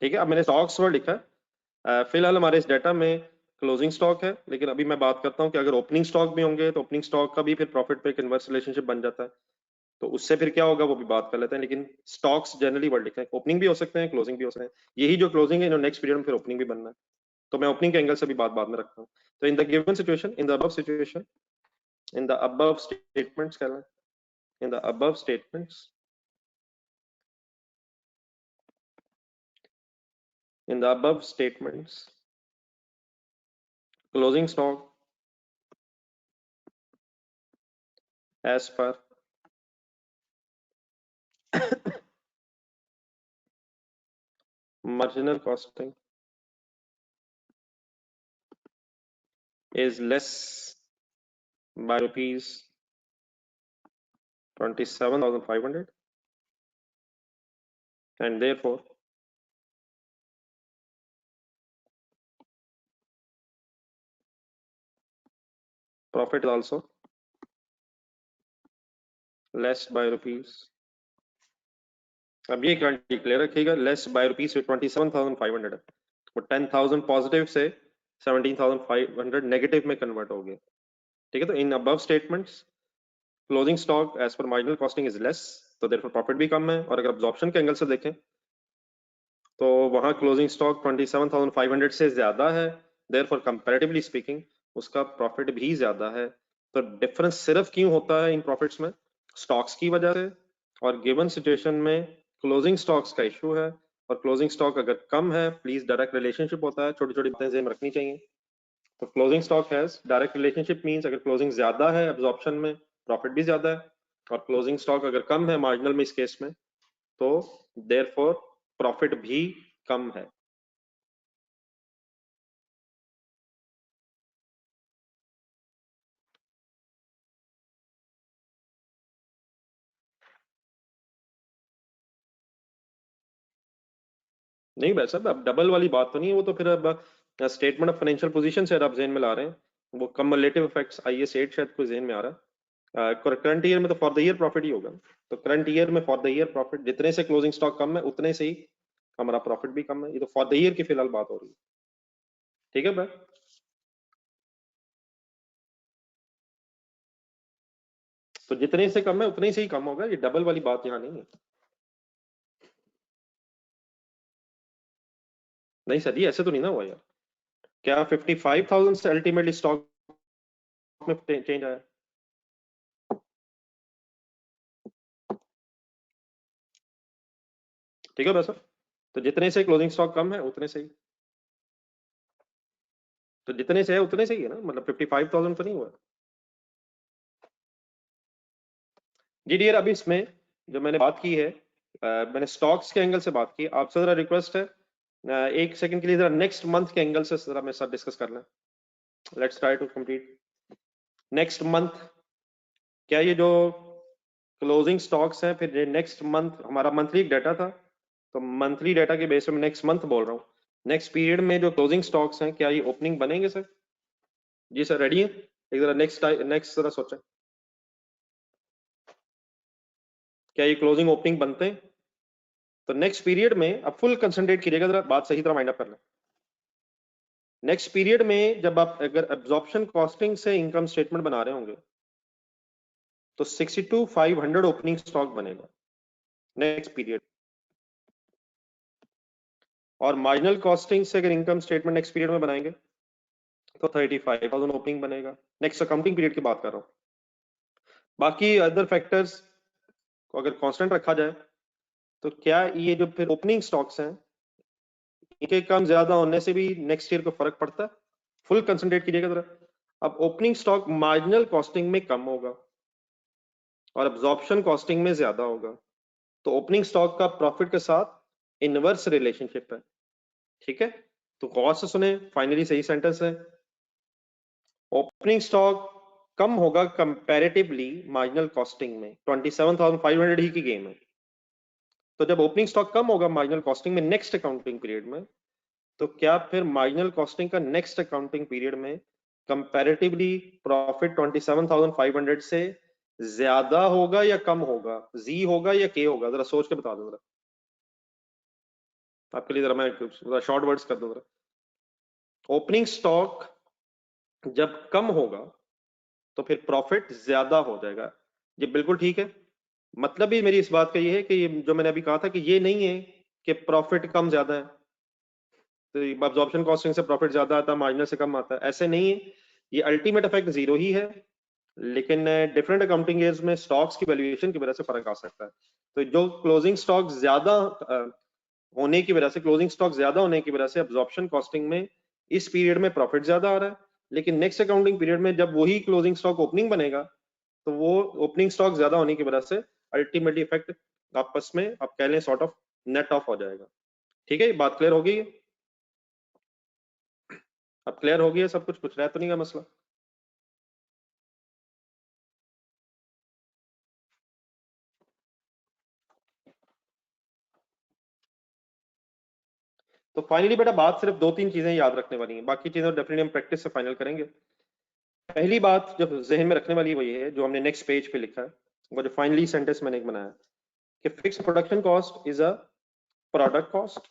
ठीक है, अब मैंने स्टॉक्स वर्ड लिखा है। फिलहाल हमारे इस डाटा में क्लोजिंग स्टॉक है, लेकिन अभी मैं बात करता हूँ कि अगर ओपनिंग स्टॉक भी होंगे तो ओपनिंग स्टॉक का भी फिर प्रॉफिट पे एक इनवर्स रिलेशनशिप बन जाता है। तो उससे फिर क्या होगा वो भी बात कर लेते हैं, लेकिन स्टॉक्स जनरली वर्ड लिखते हैं, ओपनिंग भी हो सकते हैं, क्लोजिंग भी हो सकते हैं। यही जो क्लोजिंग है, नेक्स्ट पीरियड में फिर ओपनिंग भी बनना है, तो मैं ओपनिंग के एंगल से भी बात बाद में रखता हूँ। तो in the given situation, in the above situation, in the above statements कह रहे हैं, in the above statements, in the above statements, closing stock as per marginal costing is less by rupees 27,500, and therefore profit is also less by rupees, अब ये clear रखिएगा, less by rupees 27,500 है, वो 10,000 positive से 17,500 negative में convert हो गया। ठीक है, तो in above statements closing stock as per marginal costing is less, तो देयरफॉर प्रॉफिट भी कम है। और अगर अब्जॉर्प्शन के एंगल से देखें तो वहां क्लोजिंग स्टॉक 27,500 से ज्यादा है, देयरफॉर कंपैरेटिवली स्पीकिंग उसका प्रॉफिट भी ज्यादा है। तो डिफरेंस सिर्फ क्यों होता है इन प्रॉफिट्स में? स्टॉक्स की वजह से। और गिवन सिचुएशन में क्लोजिंग स्टॉक्स का इशू है, और क्लोजिंग स्टॉक अगर कम है, प्लीज डायरेक्ट रिलेशनशिप होता है, छोटी छोटी बातें ध्यान में रखनी चाहिए। तो closing stock has direct relationship, means अगर क्लोजिंग ज्यादा है अब्जॉर्प्शन में, प्रॉफिट भी ज्यादा है, और क्लोजिंग स्टॉक अगर कम है मार्जिनल में इस केस में, तो देयरफॉर प्रॉफिट भी कम है। नहीं भाई साहब, अब डबल वाली बात तो नहीं है वो, तो फिर अब स्टेटमेंट ऑफ फाइनेंशियल पोजीशन से आप जेन में ला रहे हैं, वो कम्युलेटिव इफेक्ट्स IAS 8 शायद कोई जेन में आ रहा है। करंट ईयर में तो फॉर द ईयर प्रॉफिट ही होगा। तो करंट ईयर में फॉर द ईयर प्रॉफिट जितने से क्लोजिंग स्टॉक कम है उतने से ही हमारा प्रॉफिट भी कम है। ये तो फॉर द ईयर की फिलहाल बात हो रही है। ठीक है भाई। तो जितने से कम है उतने से ही कम होगा, ये डबल वाली बात यहाँ नहीं है। नहीं सर जी, ऐसे तो नहीं ना हुआ यार। क्या 55,000 से अल्टीमेटली स्टॉक में चेंज आया? ठीक है भाई सर। तो जितने से क्लोजिंग स्टॉक कम है उतने से ही, तो जितने से है उतने से ही है ना, मतलब 55,000 तो नहीं हुआ। जी डियर, अभी इसमें जो मैंने बात की है, मैंने स्टॉक्स के एंगल से बात की। आपसे जरा रिक्वेस्ट है, एक सेकंड के लिए जरा नेक्स्ट मंथ के एंगल से जरा मेरे साथ डिस्कस करना। Let's try to complete next month. क्या ये जो क्लोजिंग स्टॉक्स हैं, फिर नेक्स्ट मंथ हमारा मंथली डाटा था, तो मंथली डाटा के बेस पे मैं नेक्स्ट मंथ बोल रहा हूँ। नेक्स्ट पीरियड में जो क्लोजिंग स्टॉक्स हैं, क्या ये ओपनिंग बनेंगे सर? जी सर, रेडी है? एक जरा नेक्स्ट नेक्स्ट जरा सोचें, क्या ये क्लोजिंग ओपनिंग बनते हैं? तो नेक्स्ट पीरियड में अब फुल कंसंट्रेट कीजिएगा, जरा बात सही तरह माइंड अप करना। नेक्स्ट पीरियड में जब आप अगर एब्जॉर्प्शन कॉस्टिंग से इनकम स्टेटमेंट बना रहे होंगे, तो 62,500 ओपनिंग स्टॉक बनेगा नेक्स्ट पीरियड। और मार्जिनल कॉस्टिंग से अगर इनकम स्टेटमेंट नेक्स्ट पीरियड में बनाएंगे, तो 35,000 ओपनिंग बनेगा। नेक्स्ट अकाउंटिंग पीरियड की बात कर रहा हूँ। बाकी अदर फैक्टर्स को अगर कांस्टेंट रखा जाए, तो क्या ये जो फिर ओपनिंग स्टॉक्स हैं, इनके कम ज्यादा होने से भी नेक्स्ट ईयर को फर्क पड़ता है? फुल कंसंट्रेट कीजिएगा जरा। अब ओपनिंग स्टॉक मार्जिनल कॉस्टिंग में कम होगा और एब्जॉर्प्शन कॉस्टिंग में ज्यादा होगा, तो ओपनिंग स्टॉक का प्रॉफिट के साथ इनवर्स रिलेशनशिप है। ठीक है, तो गौर से सुने, फाइनली सही सेंटेंस है। ओपनिंग स्टॉक कम होगा कंपैरेटिवली मार्जिनल कॉस्टिंग में, 27,500 ही की गेम है। तो जब ओपनिंग स्टॉक कम होगा मार्जिनल कॉस्टिंग में नेक्स्ट अकाउंटिंग पीरियड में, तो क्या फिर मार्जिनल कॉस्टिंग का नेक्स्ट अकाउंटिंग पीरियड में कंपैरेटिवली प्रॉफिट 27,500 से ज्यादा होगा या कम होगा? जी होगा या के होगा? जरा सोच के बता दो जरा। आपके लिए जरा मैं शॉर्ट वर्ड्स कर दूं जरा। ओपनिंग स्टॉक जब कम होगा तो फिर प्रॉफिट ज्यादा हो जाएगा। ये बिल्कुल ठीक है। मतलब ही मेरी इस बात का ये है कि जो मैंने अभी कहा था कि ये नहीं है कि प्रॉफिट कम ज्यादा है, तो अब्जॉर्प्शन कॉस्टिंग से प्रॉफिट ज्यादा आता है, मार्जिनल से कम आता है, ऐसे नहीं है। ये अल्टीमेट इफेक्ट जीरो ही है, लेकिन डिफरेंट अकाउंटिंग ईयर्स में स्टॉक्स की वैल्यूएशन की वजह से फर्क आ सकता है। तो जो क्लोजिंग स्टॉक ज्यादा होने की वजह से, क्लोजिंग स्टॉक ज्यादा होने की वजह से अब्जॉर्प्शन कॉस्टिंग में इस पीरियड में प्रॉफिट ज्यादा आ रहा है, लेकिन नेक्स्ट अकाउंटिंग पीरियड में जब वही क्लोजिंग स्टॉक ओपनिंग बनेगा, तो वो ओपनिंग स्टॉक ज्यादा होने की वजह से अल्टीमेटली इफेक्ट आपस में आप कह लें सॉर्ट ऑफ नेट ऑफ हो जाएगा। ठीक है, ये बात क्लियर हो गई है? अब क्लियर हो गई है सब कुछ? कुछ रह तो नहीं का मसला? तो फाइनली बेटा बात सिर्फ दो तीन चीजें याद रखने वाली हैं, बाकी चीजें डेफिनेटली हम प्रैक्टिस से फाइनल करेंगे। पहली बात जो जहन में रखने वाली है वो ये है, जो हमने नेक्स्ट पेज पे लिखा है, वो जो फाइनली सेंटेंस मैंने एक बनाया है, कि fix production cost is a product cost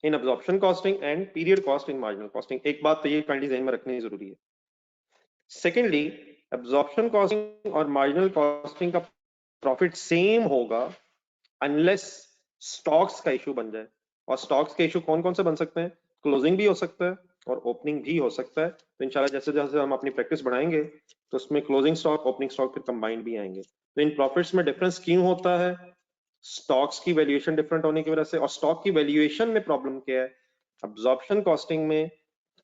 in absorption costing and period cost in marginal costing. एक बात तो ये काइंडली जहन में रखनी जरूरी है। सेकेंडली, अब्जॉर्प्शन कॉस्टिंग और मार्जिनल कॉस्टिंग का प्रॉफिट सेम होगा अनलेस स्टॉक्स का इशू बन जाए। और स्टॉक्स के इशू कौन कौन से बन सकते हैं? क्लोजिंग भी हो सकता है और ओपनिंग भी हो सकता है। तो इंशाल्लाह जैसे जैसे हम अपनी प्रैक्टिस बढ़ाएंगे, तो उसमें क्लोजिंग स्टॉक ओपनिंग स्टॉक फिर कंबाइंड भी आएंगे। तो इन प्रॉफिट्स में डिफरेंस क्यों होता है? स्टॉक्स की वैल्यूएशन डिफरेंट होने की वजह से। और स्टॉक की वैल्यूएशन में प्रॉब्लम क्या है? अब्जॉर्प्शन कॉस्टिंग में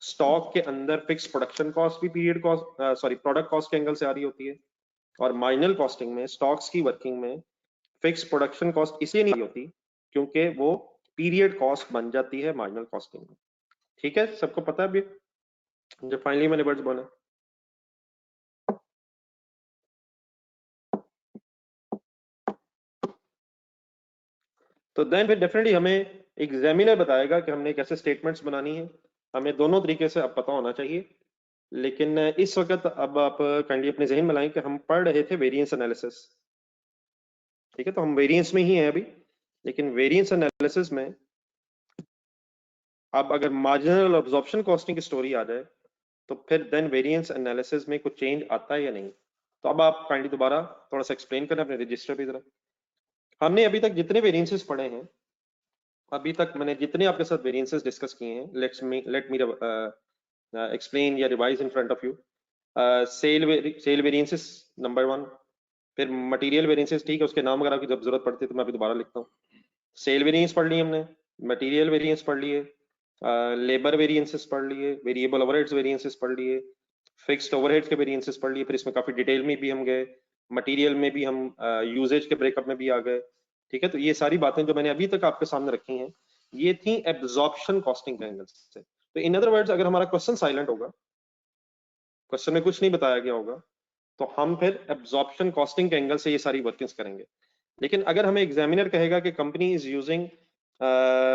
स्टॉक के अंदर फिक्स प्रोडक्शन कॉस्ट भी period cost, sorry, product cost के एंगल से आ रही होती है। और मार्जिनल कॉस्टिंग में स्टॉक्स की वर्किंग में फिक्स प्रोडक्शन कॉस्ट इसलिए नहीं होती क्योंकि वो पीरियड कॉस्ट बन जाती है मार्जिनल कॉस्टिंग में। ठीक है, सबको पता है अभी जो फाइनली मैंने वर्ड्स बोले? तो देन फिर डेफिनेटली हमें एग्जामिनर बताएगा कि हमने कैसे स्टेटमेंट्स बनानी है। हमें दोनों तरीके से अब पता होना चाहिए, लेकिन इस वक्त अब आप काइंडली अपने जहन में लाएं कि हम पढ़ रहे थे वेरिएंस एनालिसिस। ठीक है, तो हम वेरिएंस में ही हैं अभी, लेकिन वेरिएंस एनालिसिस में अब अगर मार्जिनल अब्जॉर्प्शन कॉस्टिंग की स्टोरी आ जाए तो फिर देन वेरिएंस एनालिसिस में कुछ चेंज आता है या नहीं। तो अब आप काइंडली दोबारा थोड़ा सा एक्सप्लेन करें अपने रजिस्टर पे जरा। हमने अभी तक जितने वेरिएंसेस पढ़े हैं, अभी तक मैंने जितने आपके साथ वेरिएंसेस डिस्कस किए हैं, लेट मी एक्सप्लेन या revise in front of you. Sale variances number 1, फिर मटेरियल वेरिएंसेस, ठीक है, उसके नाम अगर आपकी जब जरूरत पड़ती है तो मैं अभी दोबारा लिखता हूँ। सेल वेरिएंस पढ़ ली हमने, मटेरियल वेरिएंस पढ़ लिए, लेबर वेरिएंसेस पढ़ लिए, वेरिएबल ओवरहेड्स वेरिएंसेस पढ़ लिए, फिक्स्ड ओवरहेड्स के वेरिएंसेस पढ़ लिए, फिर इसमें काफी डिटेल में भी हम गए, मटेरियल में भी हम यूजेज के ब्रेकअप में भी आ गए। ठीक है, तो ये सारी बातें जो मैंने अभी तक आपके सामने रखी हैं, ये थी एब्जॉर्प्शन कॉस्टिंग के एंगल से। तो इन अदर वर्ड्स, अगर हमारा क्वेश्चन साइलेंट होगा, क्वेश्चन में कुछ नहीं बताया गया होगा, तो हम फिर एब्जॉर्प्शन कॉस्टिंग के एंगल से ये सारी वर्किंग्स करेंगे। लेकिन अगर हमें एग्जामिनर कहेगा कि company is using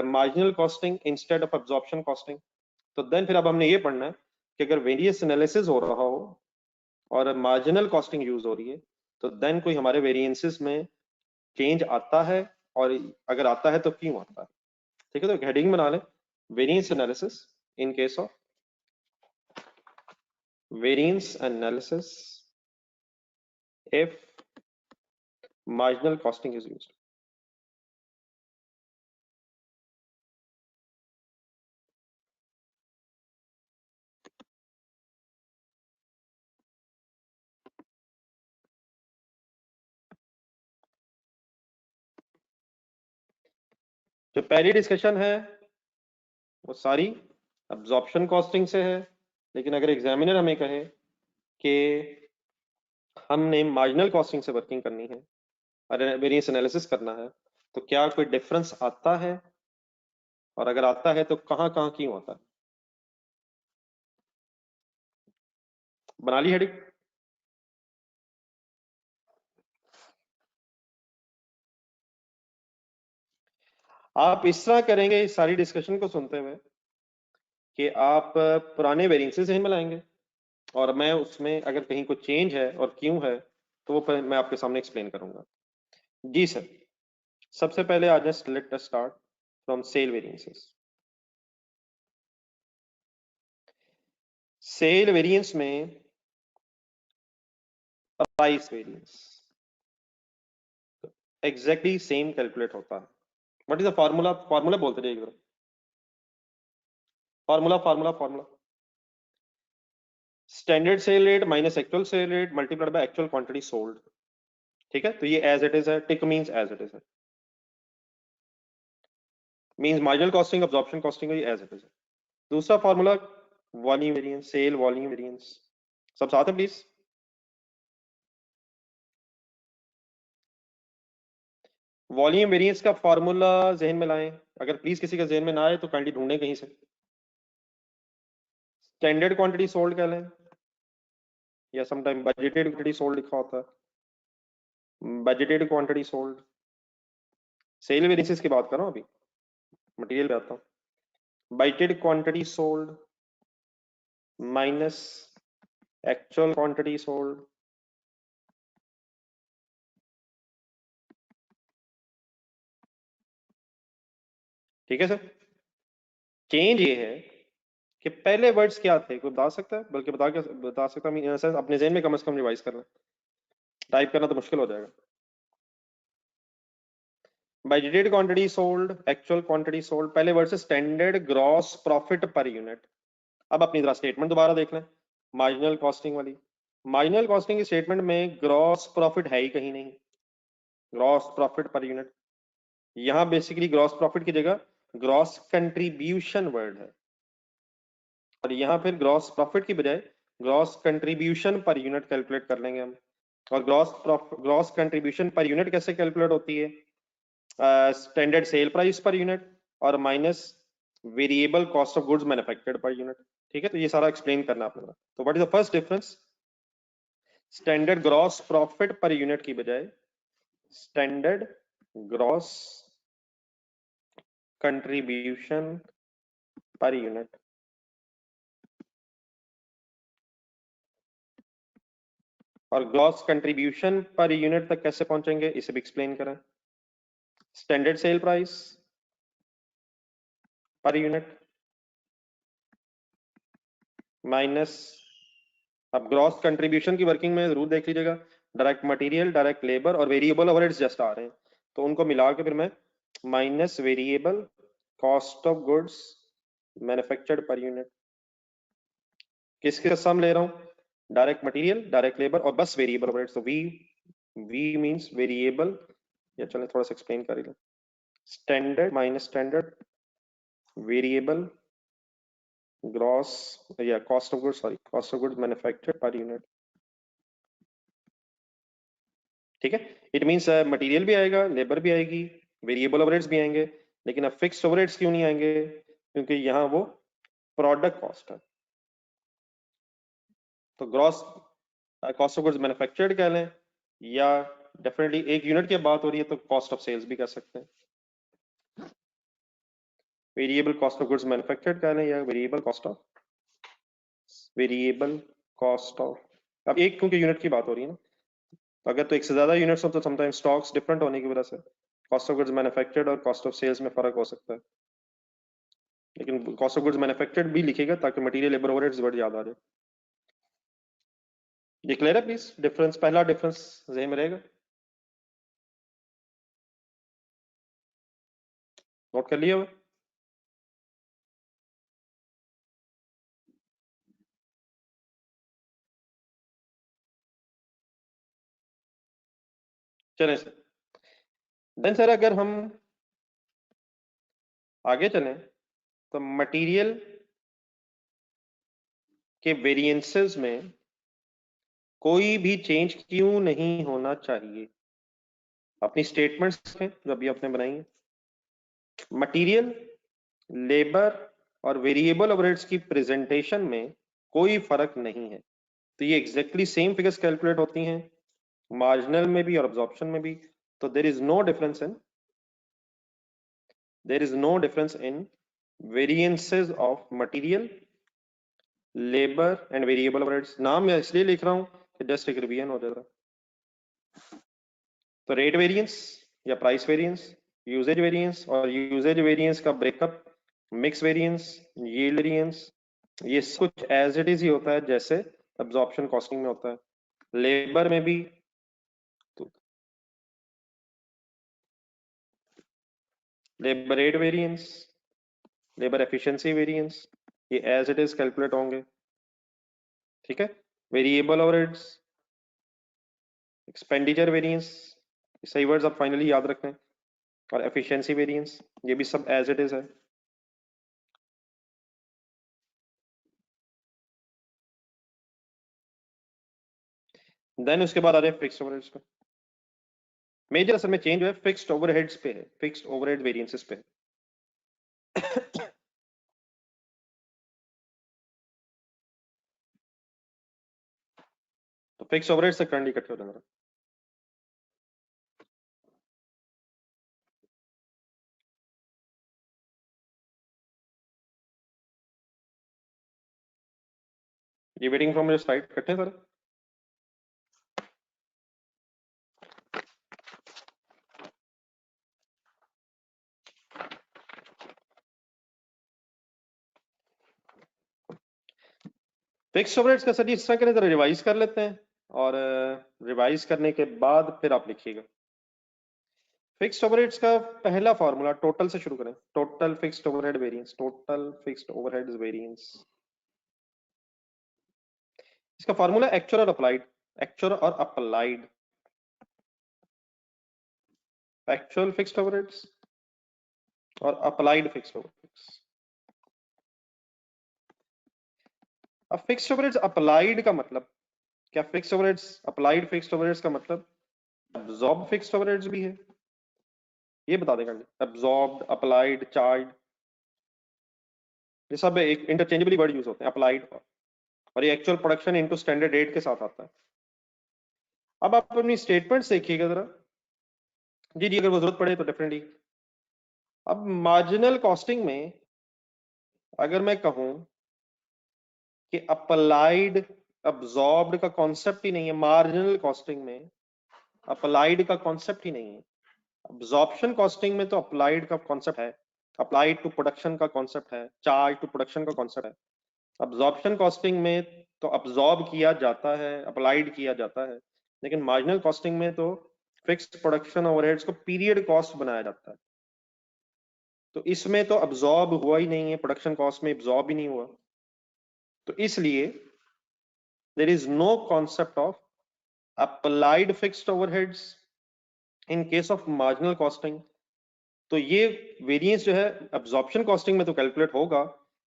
marginal costing instead of absorption costing, तो देन फिर अब हमने ये पढ़ना है कि अगर वेरियस एनालिसिस हो रहा हो और मार्जिनल कॉस्टिंग यूज हो रही है, तो देन कोई हमारे वेरिएंसेस में चेंज आता है, और अगर आता है तो क्यों आता है। ठीक है, तो हेडिंग बना लें, variance analysis in case of variance analysis if marginal costing is used। जो पहली डिस्कशन है वो सारी अब्जॉर्प्शन कॉस्टिंग से है, लेकिन अगर एग्जामिनर हमें कहे कि हमने मार्जिनल कॉस्टिंग से वर्किंग करनी है और वेरिएंस एनालिसिस करना है, तो क्या कोई डिफरेंस आता है, और अगर आता है तो कहाँ कहाँ क्यों आता है। बना ली हेडिंग। आप इस तरह करेंगे इस सारी डिस्कशन को सुनते हुए कि आप पुराने वेरिएंसेस में लाएंगे, और मैं उसमें अगर कहीं कोई चेंज है और क्यों है तो वो मैं आपके सामने एक्सप्लेन करूंगा। जी सर, सबसे पहले आज let us start from sale variances. Sale variance में price variance exactly same calculate होता है। What is the formula? Formula बोलते रहिए एक बार। Formula formula formula standard sale rate minus actual sale rate multiplied by actual quantity sold. ठीक है, तो ये एज इट इज है, tick means as it is है, means marginal costing absorption costing as it is है। दूसरा formula volume variance, sale volume variance. सब साथ है प्लीज। वॉल्यूम वेरिएंस का फार्मूला जहन में लाएं, अगर प्लीज किसी का जहन में ना आए तो काइंडली ढूंढें कहीं से। स्टैंडर्ड क्वांटिटी सोल्ड कह लें, या समटाइम बजटेड क्वांटिटी सोल्ड लिखा होता है, budgeted quantity sold. Sale variances की बात कर रहा हूं अभी, मटेरियल पे आता हूं। Budgeted quantity sold minus actual quantity sold. ठीक है सर, चेंज ये है कि पहले वर्ड्स क्या थे, कोई बता सकता है? बल्कि बता सकता है सर, अपने जहन में कम से कम रिवाइज करना, टाइप करना तो मुश्किल हो जाएगा। Budgeted quantity sold, actual quantity sold, पहले वर्ड से standard gross profit per unit. अब अपनी तरह स्टेटमेंट दोबारा देख लें, मार्जिनल कॉस्टिंग वाली। मार्जिनल कॉस्टिंग की स्टेटमेंट में ग्रॉस प्रॉफिट है ही कहीं नहीं, ग्रॉस प्रॉफिट पर यूनिट। यहां बेसिकली ग्रॉस प्रॉफिट की जगह ग्रॉस कंट्रीब्यूशन वर्ड है, और यहाँ फिर ग्रॉस प्रॉफिट की बजाय gross contribution per unit calculate कर लेंगे हम। और ग्रॉस कंट्रीब्यूशन पर यूनिट कैसे कैलकुलेट होती है? Standard sale price per unit और minus variable cost of goods manufactured per unit. ठीक है, तो ये सारा एक्सप्लेन करना आपने। तो what is the first difference? Standard gross profit per unit की बजाय standard gross contribution per unit. और ग्रॉस कंट्रीब्यूशन पर यूनिट तक कैसे पहुंचेंगे इसे भी एक्सप्लेन करें। Standard sale price per unit minus, अब ग्रॉस कंट्रीब्यूशन की वर्किंग में जरूर देख लीजिएगा, डायरेक्ट मटेरियल, डायरेक्ट लेबर और वेरिएबल ओवरहेड्स जस्ट आ रहे हैं, तो उनको मिला के फिर मैं minus variable cost of goods manufactured per unit. किसके सम ले रहा हूँ? डायरेक्ट मटेरियल, डायरेक्ट लेबर और बस वेरिएबल ओवरहेड्स। तो वी मींस वेरिएबल, या चलें थोड़ा सा एक्सप्लेन कर लें। Standard minus standard variable gross या cost of goods, sorry cost of goods manufactured per unit. ठीक है, इट मींस मटेरियल भी आएगा, लेबर भी आएगी, वेरिएबल ओवरहेड्स भी आएंगे, लेकिन अब फिक्स्ड ओवरहेड्स क्यों नहीं आएंगे? क्योंकि यहाँ वो प्रोडक्ट कॉस्ट है। तो gross cost of goods manufactured कह लें, या डेफिनेटली एक यूनिट की बात हो रही है तो कॉस्ट ऑफ सेल्स भी कह सकते हैं। Variable cost of goods manufactured कह लें, या वेरिएबल कॉस्ट ऑफ, अब एक क्योंकि यूनिट की बात हो रही है ना, तो अगर तो एक से ज्यादा यूनिट्स हो तो समटाइम्स स्टॉक्स डिफरेंट होने की वजह से कॉस्ट ऑफ गुड्स मैन्युफैक्चर्ड और कॉस्ट ऑफ सेल्स में फर्क हो सकता है, लेकिन कॉस्ट ऑफ गुड्स मैन्युफैक्चर्ड भी लिखेगा ताकि मटेरियल लेबर ओवरहेड्स वर्ड याद आ जाए। ये क्लियर है प्लीज? डिफरेंस, पहला डिफरेंस ज़हन में रहेगा, नोट कर लिया हुआ? चलें सर, देन सर अगर हम आगे चलें तो मटेरियल के वेरिएंसेस में कोई भी चेंज क्यों नहीं होना चाहिए? अपनी स्टेटमेंट्स हैं जो अभी आपने बनाई है, मटेरियल, लेबर और वेरिएबल ओवरहेड्स की प्रेजेंटेशन में कोई फर्क नहीं है, तो ये एग्जैक्टली सेम फिगर्स कैलकुलेट होती हैं मार्जिनल में भी और अब्जॉर्प्शन में भी, तो there is no difference in variances of material, labour and variable overheads. नाम मैं इसलिए लिख रहा हूं कि जस्ट एक रिवीजन हो जाएगा। तो रेट वेरिएंस या प्राइस वेरिएंस, यूजेज वेरिएंस, और यूजेज वेरिएंस का breakup, mix variance, yield variance, ये कुछ एज इट इज ही होता है जैसे अब्जॉर्प्शन कॉस्टिंग में होता है। लेबर में भी तो labour rate variance, labour efficiency variance, ये एज इट इज कैलकुलेट होंगे। ठीक है, वेरिएबल ओवरहेड्स, एक्सपेंडिचर वेरिएंस, सही वर्ड्स आप फाइनली याद रखें, और एफिशिएंसी वेरिएंस, ये भी सब एज इट इज है। देन उसके बाद आ रहे हैं फिक्स्ड ओवरहेड्स पे। मेजर असल में चेंज जो है फिक्स्ड ओवरहेड्स पे है, फिक्स्ड ओवरहेड वेरिएंसेस पे है। तो फिक्स ओवरहेड से करंट इकट्ठे हो जाएंगे। ये वेटिंग फ्रॉम योर साइड इकट्ठे सर। फिक्स ओवरहेड्स का सर इस तरह करें, जरा रिवाइज कर लेते हैं, और रिवाइज करने के बाद फिर आप लिखिएगा। फिक्स्ड ओवरहेड्स का पहला फॉर्मूला टोटल से शुरू करें, total fixed overhead variance, total fixed overhead variance. इसका फॉर्मूला एक्चुअल और अप्लाइड, एक्चुअल और अप्लाइड, एक्चुअल फिक्स्ड ओवरहेड्स और अप्लाइड फिक्स्ड ओवरहेड्स। अब फिक्स्ड ओवरहेड्स अप्लाइड का मतलब क्या? Fixed overheads applied fixed overheads का मतलब अब्सॉर्ब फिक्स्ड ओवरहेड्स भी है, ये बता देगा। अब्सॉर्ब्ड, अप्लाइड, चार्ज, ये सब एक इंटरचेंजेबली वर्ड यूज होते हैं, अप्लाइड, और ये actual production into standard rate के साथ आता है। अब आप अपनी स्टेटमेंट्स देखिएगा जरा जी, अगर वो जरूरत पड़े तो डेफिनेटली अब मार्जिनल कॉस्टिंग में अगर मैं कहूं कि अप्लाइड अब्जॉर्ब्ड का कॉन्सेप्ट ही नहीं है, मार्जिनल कॉस्टिंग में अप्लाइड का कॉन्सेप्ट ही नहीं है। अब्जॉर्प्शन कॉस्टिंग में तो अप्लाइड का कॉन्सेप्ट है, अप्लाइड टू प्रोडक्शन का कॉन्सेप्ट है, चार्ज टू प्रोडक्शन का कॉन्सेप्ट है। अब्जॉर्प्शन कॉस्टिंग में तो अब्जॉर्ब किया जाता है, अप्लाइड किया जाता है, लेकिन मार्जिनल कॉस्टिंग में तो फिक्स्ड प्रोडक्शन ओवरहेड्स को पीरियड कॉस्ट बनाया जाता है। तो इसमें तो अब्जॉर्ब हुआ ही नहीं है, प्रोडक्शन कॉस्ट में अब्जॉर्ब ही नहीं हुआ, तो इसलिए there is no concept of applied fixed overheads in case of marginal costing. तो ये वेरिएंस जो है अब्जॉर्प्शन कॉस्टिंग में तो कैलकुलेट होगा,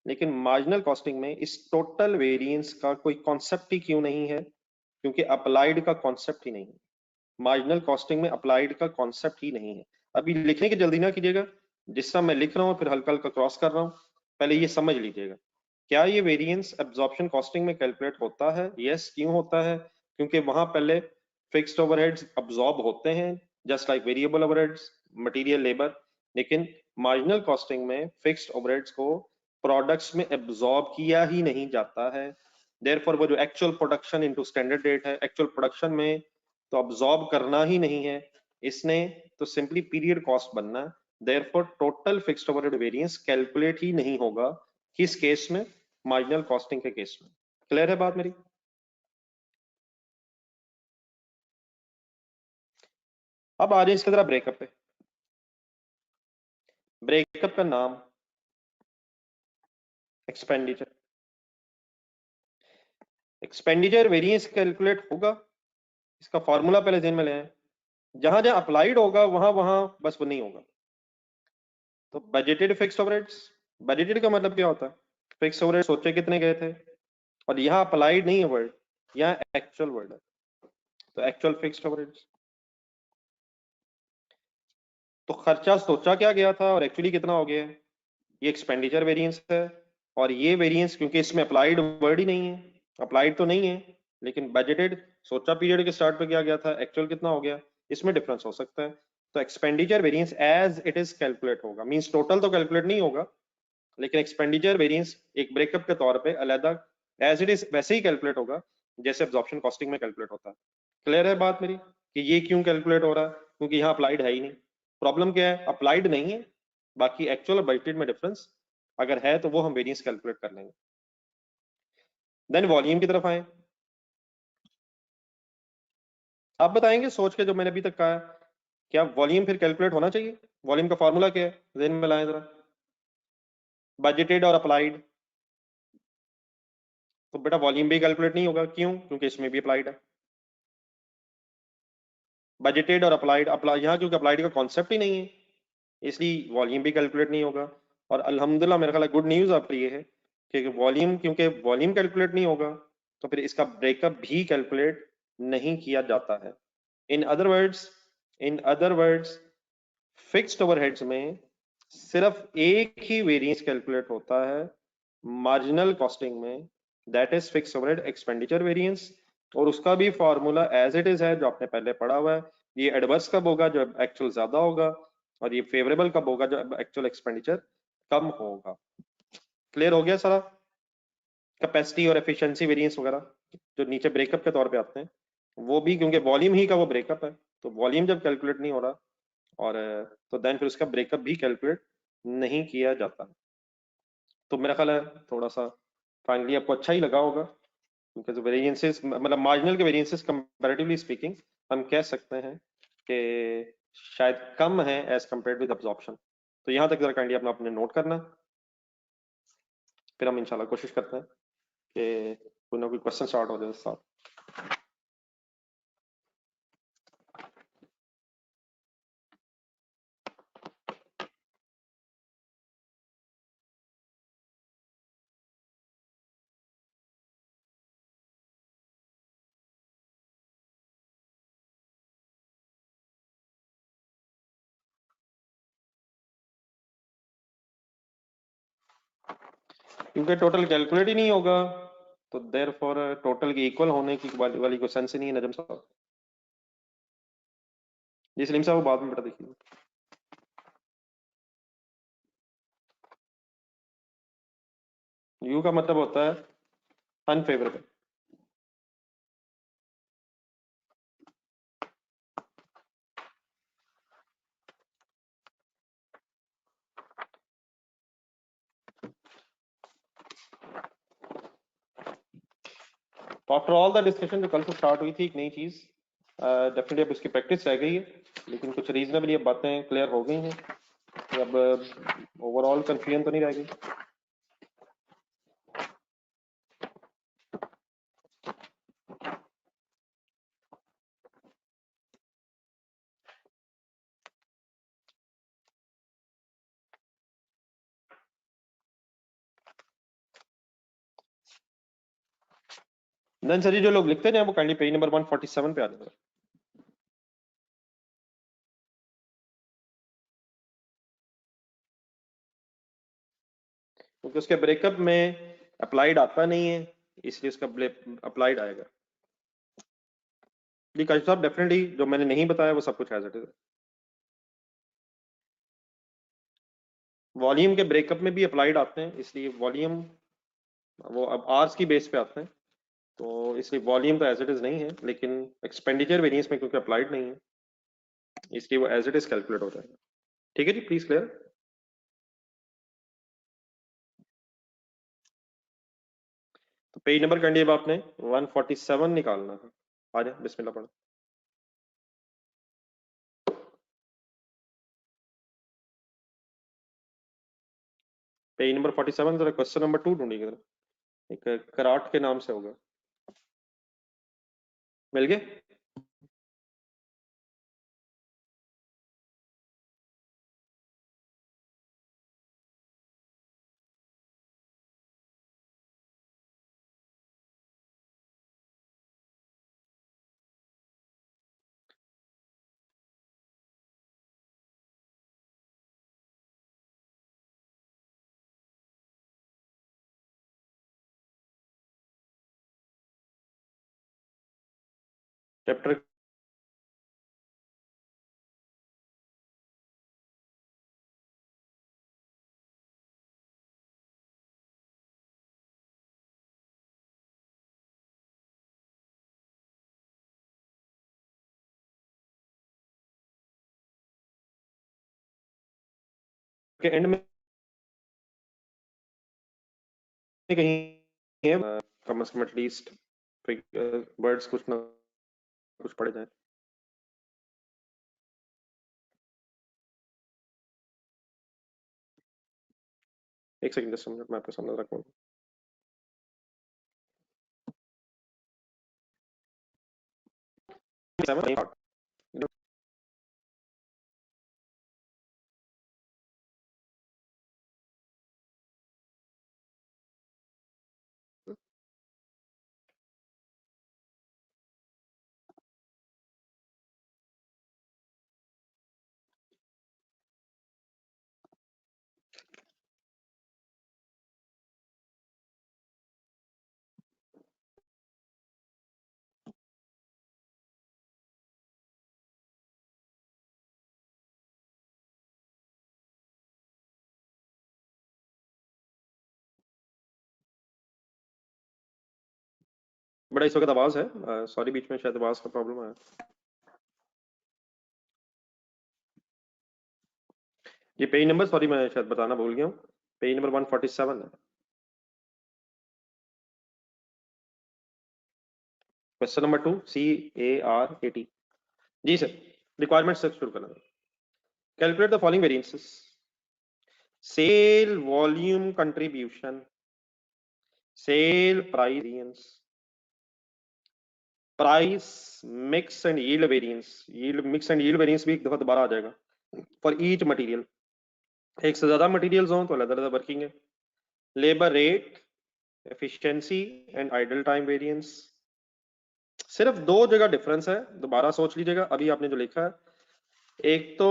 लेकिन मार्जिनल कॉस्टिंग में इस टोटल वेरिएंस का कोई कॉन्सेप्ट ही क्यों नहीं है, क्योंकि अप्लाइड का कॉन्सेप्ट ही नहीं है। मार्जिनल कॉस्टिंग में अप्लाइड का कॉन्सेप्ट ही नहीं है। अभी लिखने की जल्दी ना कीजिएगा, जिस तरह मैं लिख रहा हूँ फिर हल्का हल्का क्रॉस कर रहा हूँ, पहले ये समझ लीजिएगा। क्या ये वेरिएंस एब्जॉर्प्शन कॉस्टिंग में कैलकुलेट होता है? यस। क्यों होता है? क्योंकि वहां पहले फिक्स्ड ओवरहेड्स अब्जॉर्ब होते हैं, just like variable overheads, material, labour. लेकिन मार्जिनल कॉस्टिंग में फिक्स्ड ओवरहेड्स को प्रोडक्ट्स में एब्जॉर्ब किया ही नहीं जाता है। देयरफॉर वो जो actual production into standard rate है, एक्चुअल प्रोडक्शन में तो अब्जॉर्ब करना ही नहीं है इसने, तो सिंपली पीरियड कॉस्ट बनना है। Therefore total fixed overhead variance calculate ही नहीं होगा। किस केस में? मार्जिनल कॉस्टिंग के केस में। क्लियर है बात मेरी? अब आ जाए इसके जरा ब्रेकअप पे। ब्रेकअप का नाम एक्सपेंडिचर। एक्सपेंडिचर वेरिएंस कैलकुलेट होगा, इसका फॉर्मूला पहले ध्यान में ले आए। जहां जहां अप्लाइड होगा वहां वहां बस वो नहीं होगा। तो बजटेड फिक्स्ड ओवरहेड्स, बजटेड का मतलब क्या होता है? फिक्स ओवरहेड सोचे कितने गए थे, और यहाँ अप्लाइड नहीं है वर्ड, यहाँ एक्चुअल वर्ड है, तो एक्चुअल फिक्स्ड ओवरहेड्स। तो खर्चा सोचा क्या गया था और एक्चुअली कितना हो गया है, ये एक्सपेंडिचर वेरिएंस है। और ये वेरिएंस क्योंकि इसमें अप्लाइड वर्ड ही नहीं है, अप्लाइड तो नहीं है, लेकिन बजटेड सोचा पीरियड के स्टार्ट पे किया गया था, एक्चुअल कितना हो गया, इसमें डिफरेंस हो सकता है। तो expenditure variance as it is calculate होगा, मींस टोटल तो कैलकुलेट नहीं होगा, लेकिन एक्सपेंडिचर वेरिएंस एक ब्रेकअप के तौर पे अलग एज इट इज वैसे ही कैलकुलेट होगा जैसे अब्जॉर्प्शन कॉस्टिंग में कैलकुलेट होता है। क्लियर है बात मेरी कि ये क्यों कैलकुलेट हो रहा है? क्योंकि यहाँ अप्लाइड है ही नहीं। प्रॉब्लम क्या है? अप्लाइड नहीं है, बाकी एक्चुअल और बजटेड में डिफरेंस अगर है तो वो हम वेरिएंस कैलकुलेट कर लेंगे। देन वॉल्यूम की तरफ आए। आप बताएंगे सोच के जो मैंने अभी तक कहा है, क्या वॉल्यूम फिर कैलकुलेट होना चाहिए? वॉल्यूम का फॉर्मूला क्या है, जेन में लाएं जरा। बजटेड और अप्लाइड, तो बेटा वॉल्यूम भी कैलकुलेट नहीं होगा। क्यों? क्योंकि इसमें भी अप्लाइड है। बजटेड और अप्लाइड, अप्लाई यहाँ क्योंकि अप्लाइड का कॉन्सेप्ट ही नहीं है, इसलिए वॉल्यूम भी कैलकुलेट नहीं होगा। और अल्हम्दुलिल्लाह मेरा ख्याल गुड न्यूज आप ये है कि वॉल्यूम, क्योंकि वॉल्यूम कैलकुलेट नहीं होगा तो फिर इसका ब्रेकअप भी कैलकुलेट नहीं किया जाता है। In other words, in other words fixed overheads में सिर्फ एक ही वेरिएंस कैलकुलेट होता है मार्जिनल कॉस्टिंग में, that is fixed overhead expenditure variance. और उसका भी फॉर्मूला एज इट इज है जो आपने पहले पढ़ा हुआ है। ये एडवर्स कब होगा? जब एक्चुअल ज्यादा होगा, और ये फेवरेबल कब होगा? जब एक्चुअल एक्सपेंडिचर कम होगा। क्लियर हो गया सारा? कैपेसिटी और एफिशिएंसी वेरिएंस वगैरह जो नीचे ब्रेकअप के तौर पे आते हैं, वो भी क्योंकि वॉल्यूम ही का वो ब्रेकअप है, तो वॉल्यूम जब कैलकुलेट नहीं हो रहा और तो देन फिर उसका ब्रेकअप भी कैलकुलेट नहीं किया जाता। तो मेरा ख्याल है थोड़ा सा फाइनली आपको अच्छा ही लगा होगा, क्योंकि जो वेरिएंसेस मतलब मार्जिनल के वेरिएंसेस कंपैरेटिवली स्पीकिंग हम कह सकते हैं कि शायद कम है एज कंपेयर्ड विद अब्जॉर्प्शन। तो यहाँ तक जरा काइंडली अपना अपने नोट करना, फिर हम इंशाल्लाह कोशिश करते हैं कि कोई ना कोई क्वेश्चन स्टार्ट हो जाए साथ। क्योंकि टोटल कैलकुलेट ही नहीं होगा, तो देयर फॉर टोटल के इक्वल होने की वाली कोई सेंस ही नहीं है नजम साहब। जी सलीम साहब, वो बाद में बेटा देखिए। यू का मतलब होता है अनफेवरेबल। तो आफ्टर ऑल द डिस्कशन जो कल से स्टार्ट हुई थी, एक नई चीज डेफिनेटली अब उसकी प्रैक्टिस रह गई है, लेकिन कुछ रीजनेबली अब बातें क्लियर हो गई हैं। अब ओवरऑल कंफ्यूजन तो नहीं रह गई। देन सर जो लोग लिखते हैं वो काइंडली पेज नंबर 147 पे आ जाएगा, क्योंकि उसके ब्रेकअप में अप्लाइड आता नहीं है, इसलिए उसका अप्लाइड आएगा। जी काशिफ साहब, डेफिनेटली जो मैंने नहीं बताया वो सब कुछ एज इट इज। वॉल्यूम के ब्रेकअप में भी अप्लाइड आते हैं, इसलिए वॉल्यूम वो अब आर्स की बेस पे आते हैं, तो इसलिए वॉल्यूम तो एज इट इज नहीं है, लेकिन एक्सपेंडिचर वेरिएंस में क्योंकि अप्लाइड नहीं है, इसलिए वो एज इट इज कैलकुलेट हो जाएगा। ठीक है जी, प्लीज क्लियर। तो पेज नंबर काइंडली अब आपने 147 निकालना है। आ जाए, बिस्मिल्लाह पढ़ो। पेज नंबर 47, जरा क्वेश्चन नंबर 2 ढूंढिएगा, एक कराट के नाम से होगा, मिल गया। चैप्टर के एंड में कहीं है, कम से कम एटलीस्ट वर्ड्स कुछ ना कुछ पढ़े जाए। एक सेकंड, जस्ट मैं आपके सामने रखूँ। बड़ा इस वक्त आवाज है, सॉरी बीच में शायद आवाज का प्रॉब्लम आया। ये पेज नंबर, सॉरी मैं शायद बताना भूल गया हूँ, पेज नंबर 147 है। Question number 2, CARAT। जी सर, रिक्वायरमेंट से शुरू करना। Calculate the following variances: sale volume contribution, sale price variance, price mix and yield variance. Yield mix and yield variance भी एक दफा दोबारा आ जाएगा फॉर ईच मटेरियल। एक से ज्यादा मटेरियल्स हो तो अलग अलग वर्किंग है। Labour rate, efficiency and idle time variance. सिर्फ दो जगह डिफरेंस है, दोबारा सोच लीजिएगा अभी आपने जो लिखा है। एक तो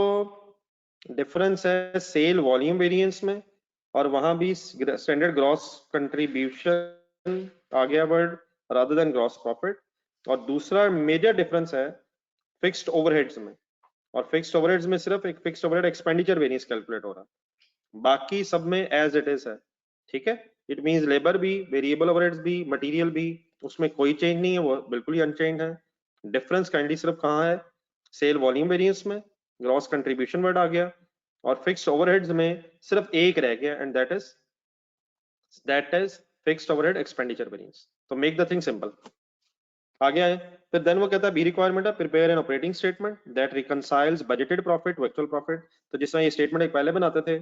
डिफरेंस है सेल वॉल्यूम वेरिएंस में, और वहां भी स्टैंडर्ड ग्रॉस कंट्रीब्यूशन आ गया word rather than gross profit. और दूसरा मेजर डिफरेंस है फिक्स्ड ओवरहेड्स में, और फिक्स्ड ओवरहेड्स में सिर्फ एक fixed overhead expenditure variance calculate हो रहा है, बाकी सब में एज इट इज है। ठीक है, इट मींस लेबर भी, वेरिएबल ओवरहेड्स भी, मटेरियल भी, उसमें कोई चेंज नहीं है, वो बिल्कुल ही अनचेंज है। डिफरेंस काइंडली सिर्फ कहाँ है, सेल वॉल्यूम वेरिएंस में, ग्रॉस कंट्रीब्यूशन वर्ड आ गया, और फिक्स्ड ओवरहेड्स में सिर्फ एक रह गया, and that is fixed overhead expenditure variance. तो मेक द थिंग सिंपल। आगे आए, फिर देन वो कहता है बी रिक्वायरमेंट है prepare an operating statement that reconciles budgeted profit to actual profit. तो जिस तरह ये स्टेटमेंट एक पहले बनाते थे,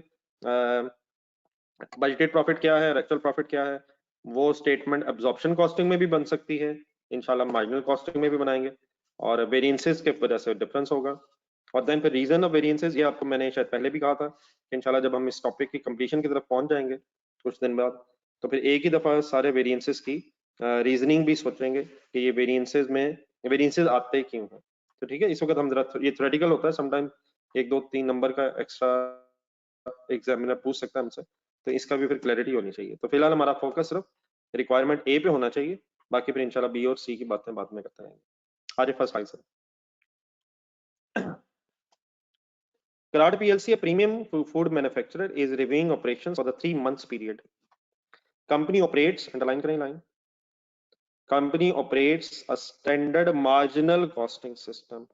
बजटेड प्रॉफिट क्या है, एक्चुअल प्रॉफिट क्या है, वो स्टेटमेंट एब्जॉर्प्शन कॉस्टिंग में भी बन सकती है, इंशाल्लाह मार्जिनल कॉस्टिंग में भी बनाएंगे, और वेरिएंसेस के वजह से डिफरेंस होगा। और देन फिर रीजन ऑफ वेरिएंसेस, ये आपको मैंने शायद पहले भी कहा था कि इंशाल्लाह जब हम इस टॉपिक की कंप्लीशन की तरफ पहुंच जाएंगे कुछ दिन बाद, तो फिर एक ही दफा सारे वेरिएंसेस की रीजनिंग भी सोचेंगे कि ये वेरिएंसेस आते क्यों हैं। तो ठीक है, इस वक्त हम जरा, ये थ्योरेटिकल होता है, समटाइम 1 2 3 नंबर का एक्स्ट्रा एग्जामिनर पूछ सकता है हमसे, तो इसका भी फिर क्लैरिटी होनी चाहिए। तो फिलहाल हमारा फोकस सिर्फ रिक्वायरमेंट ए पे होना चाहिए, बाकी फिर इंशाल्लाह बी और सी की बातें बाद में करते रहेंगे। आज first answer, Card PLC, a premium food manufacturer, is reviewing operations for the 3 months period. Company operates, underline करें line, company operates a standard marginal costing system.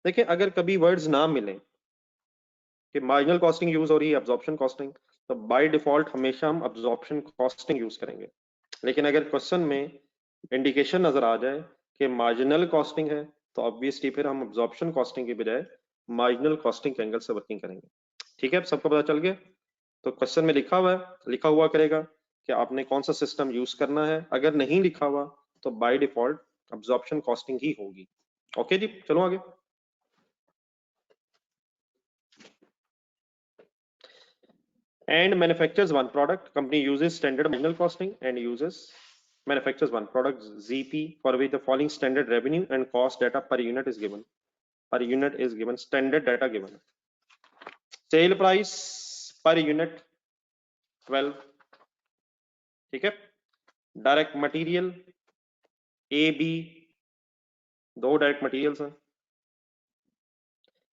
देखिए अगर कभी वर्ड्स ना मिले कि मार्जिनल कॉस्टिंग यूज हो रही है, एब्जॉर्प्शन कॉस्टिंग, तो बाय डिफॉल्ट हमेशा हम एब्जॉर्प्शन कॉस्टिंग यूज करेंगे। लेकिन अगर क्वेश्चन में इंडिकेशन नजर आ जाए कि मार्जिनल कॉस्टिंग है, तो ऑब्वियसली फिर हम एब्जॉर्प्शन कॉस्टिंग के बजाय मार्जिनल कॉस्टिंग के एंगल से वर्किंग करेंगे। ठीक है, अब सबको पता चल गया। तो क्वेश्चन में लिखा हुआ है, लिखा हुआ करेगा कि आपने कौन सा सिस्टम यूज करना है, अगर नहीं लिखा हुआ तो बाय डिफॉल्ट एब्जॉर्प्शन कॉस्टिंग ही होगी। ओके जी, चलो आगे। And manufactures one product, company uses standard marginal costing and manufactures one product ZP for which the following standard revenue and cost data per unit is given. Per unit is given, standard data given. Sale price per unit 12, ठीक है। Direct material A B, दो direct materials हैं,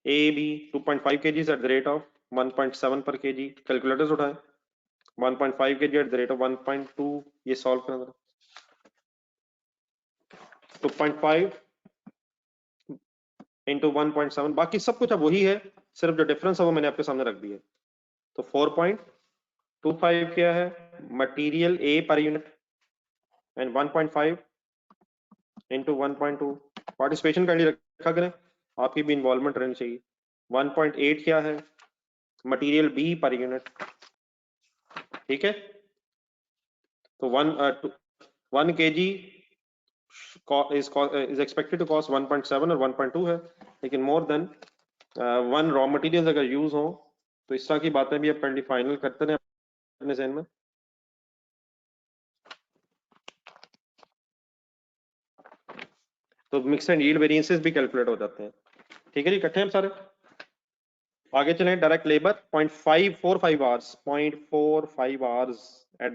A B 2.5 kg at the rate of 1.7 per kg। Calculators उठाएं, 1.5 kg at the rate of 1.2, ये solve करें, 2.5 into 1.7, बाकी सब कुछ अब वही है, सिर्फ जो डिफरेंस है वो मैंने आपके सामने रख दिया। तो 4.25 क्या है, मटेरियल ए पर unit, and 1.5 into 1.2, participation kindly रखा करें, आपकी भी इन्वॉल्वमेंट रहनी चाहिए। 1.8 क्या है, मटेरियल बी पर यूनिट, ठीक है। तो 1 kg is expected to cost 1.7 और 1.2 है, लेकिन मोर देन 1 रॉ मटेरियल अगर यूज हो, तो इस तरह की बातें भी आप काइंडली फाइनल करते हैं अपने जहन में। तो मिक्स एंड यील्ड वेरिएंसेस भी कैलकुलेट हो जाते हैं। ठीक है जी, इकट्ठे हैं सारे। आगे चलें, direct labour 0.545 hours, 0.45 hours eight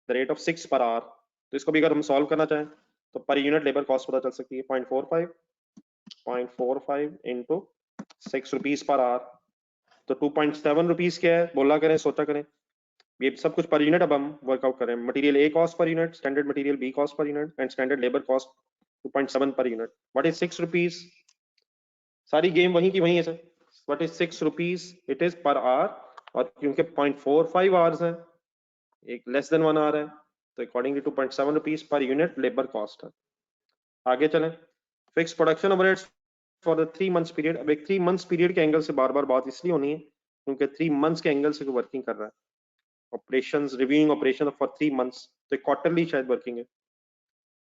the rate of 6 per hour. तो इसको भी अगर हम सॉल्व करना चाहें तो पर यूनिट लेबर कॉस्ट पता चल सकती है, 0.45 इंटू 6 रुपीज पर आवर। तो 2.7 रुपीज क्या है, बोला करें, सोचा करें, ये सब कुछ पर यूनिट अब हम वर्कआउट करें। Material A cost per unit, standard material B cost per unit, and standard labour cost 2.7 per unit. What is 6 rupees, सारी गेम वहीं की वहीं है sir. What is 6 rupees, it is per hour, और क्योंकि 0.45 आवर्स है, एक लेस देन 1 आवर है, तो accordingly 2.7 rupees per unit labour cost है। आगे चलें, fix production overheads for the 3 months period. अब एक 3 मंथ्स पीरियड के एंगल से बार बार बात इसलिए होनी है क्योंकि 3 मंथ्स के एंगल से वर्किंग कर रहा है, operations, reviewing operation for 3 months, तो क्वार्टरली शायद वर्किंग है।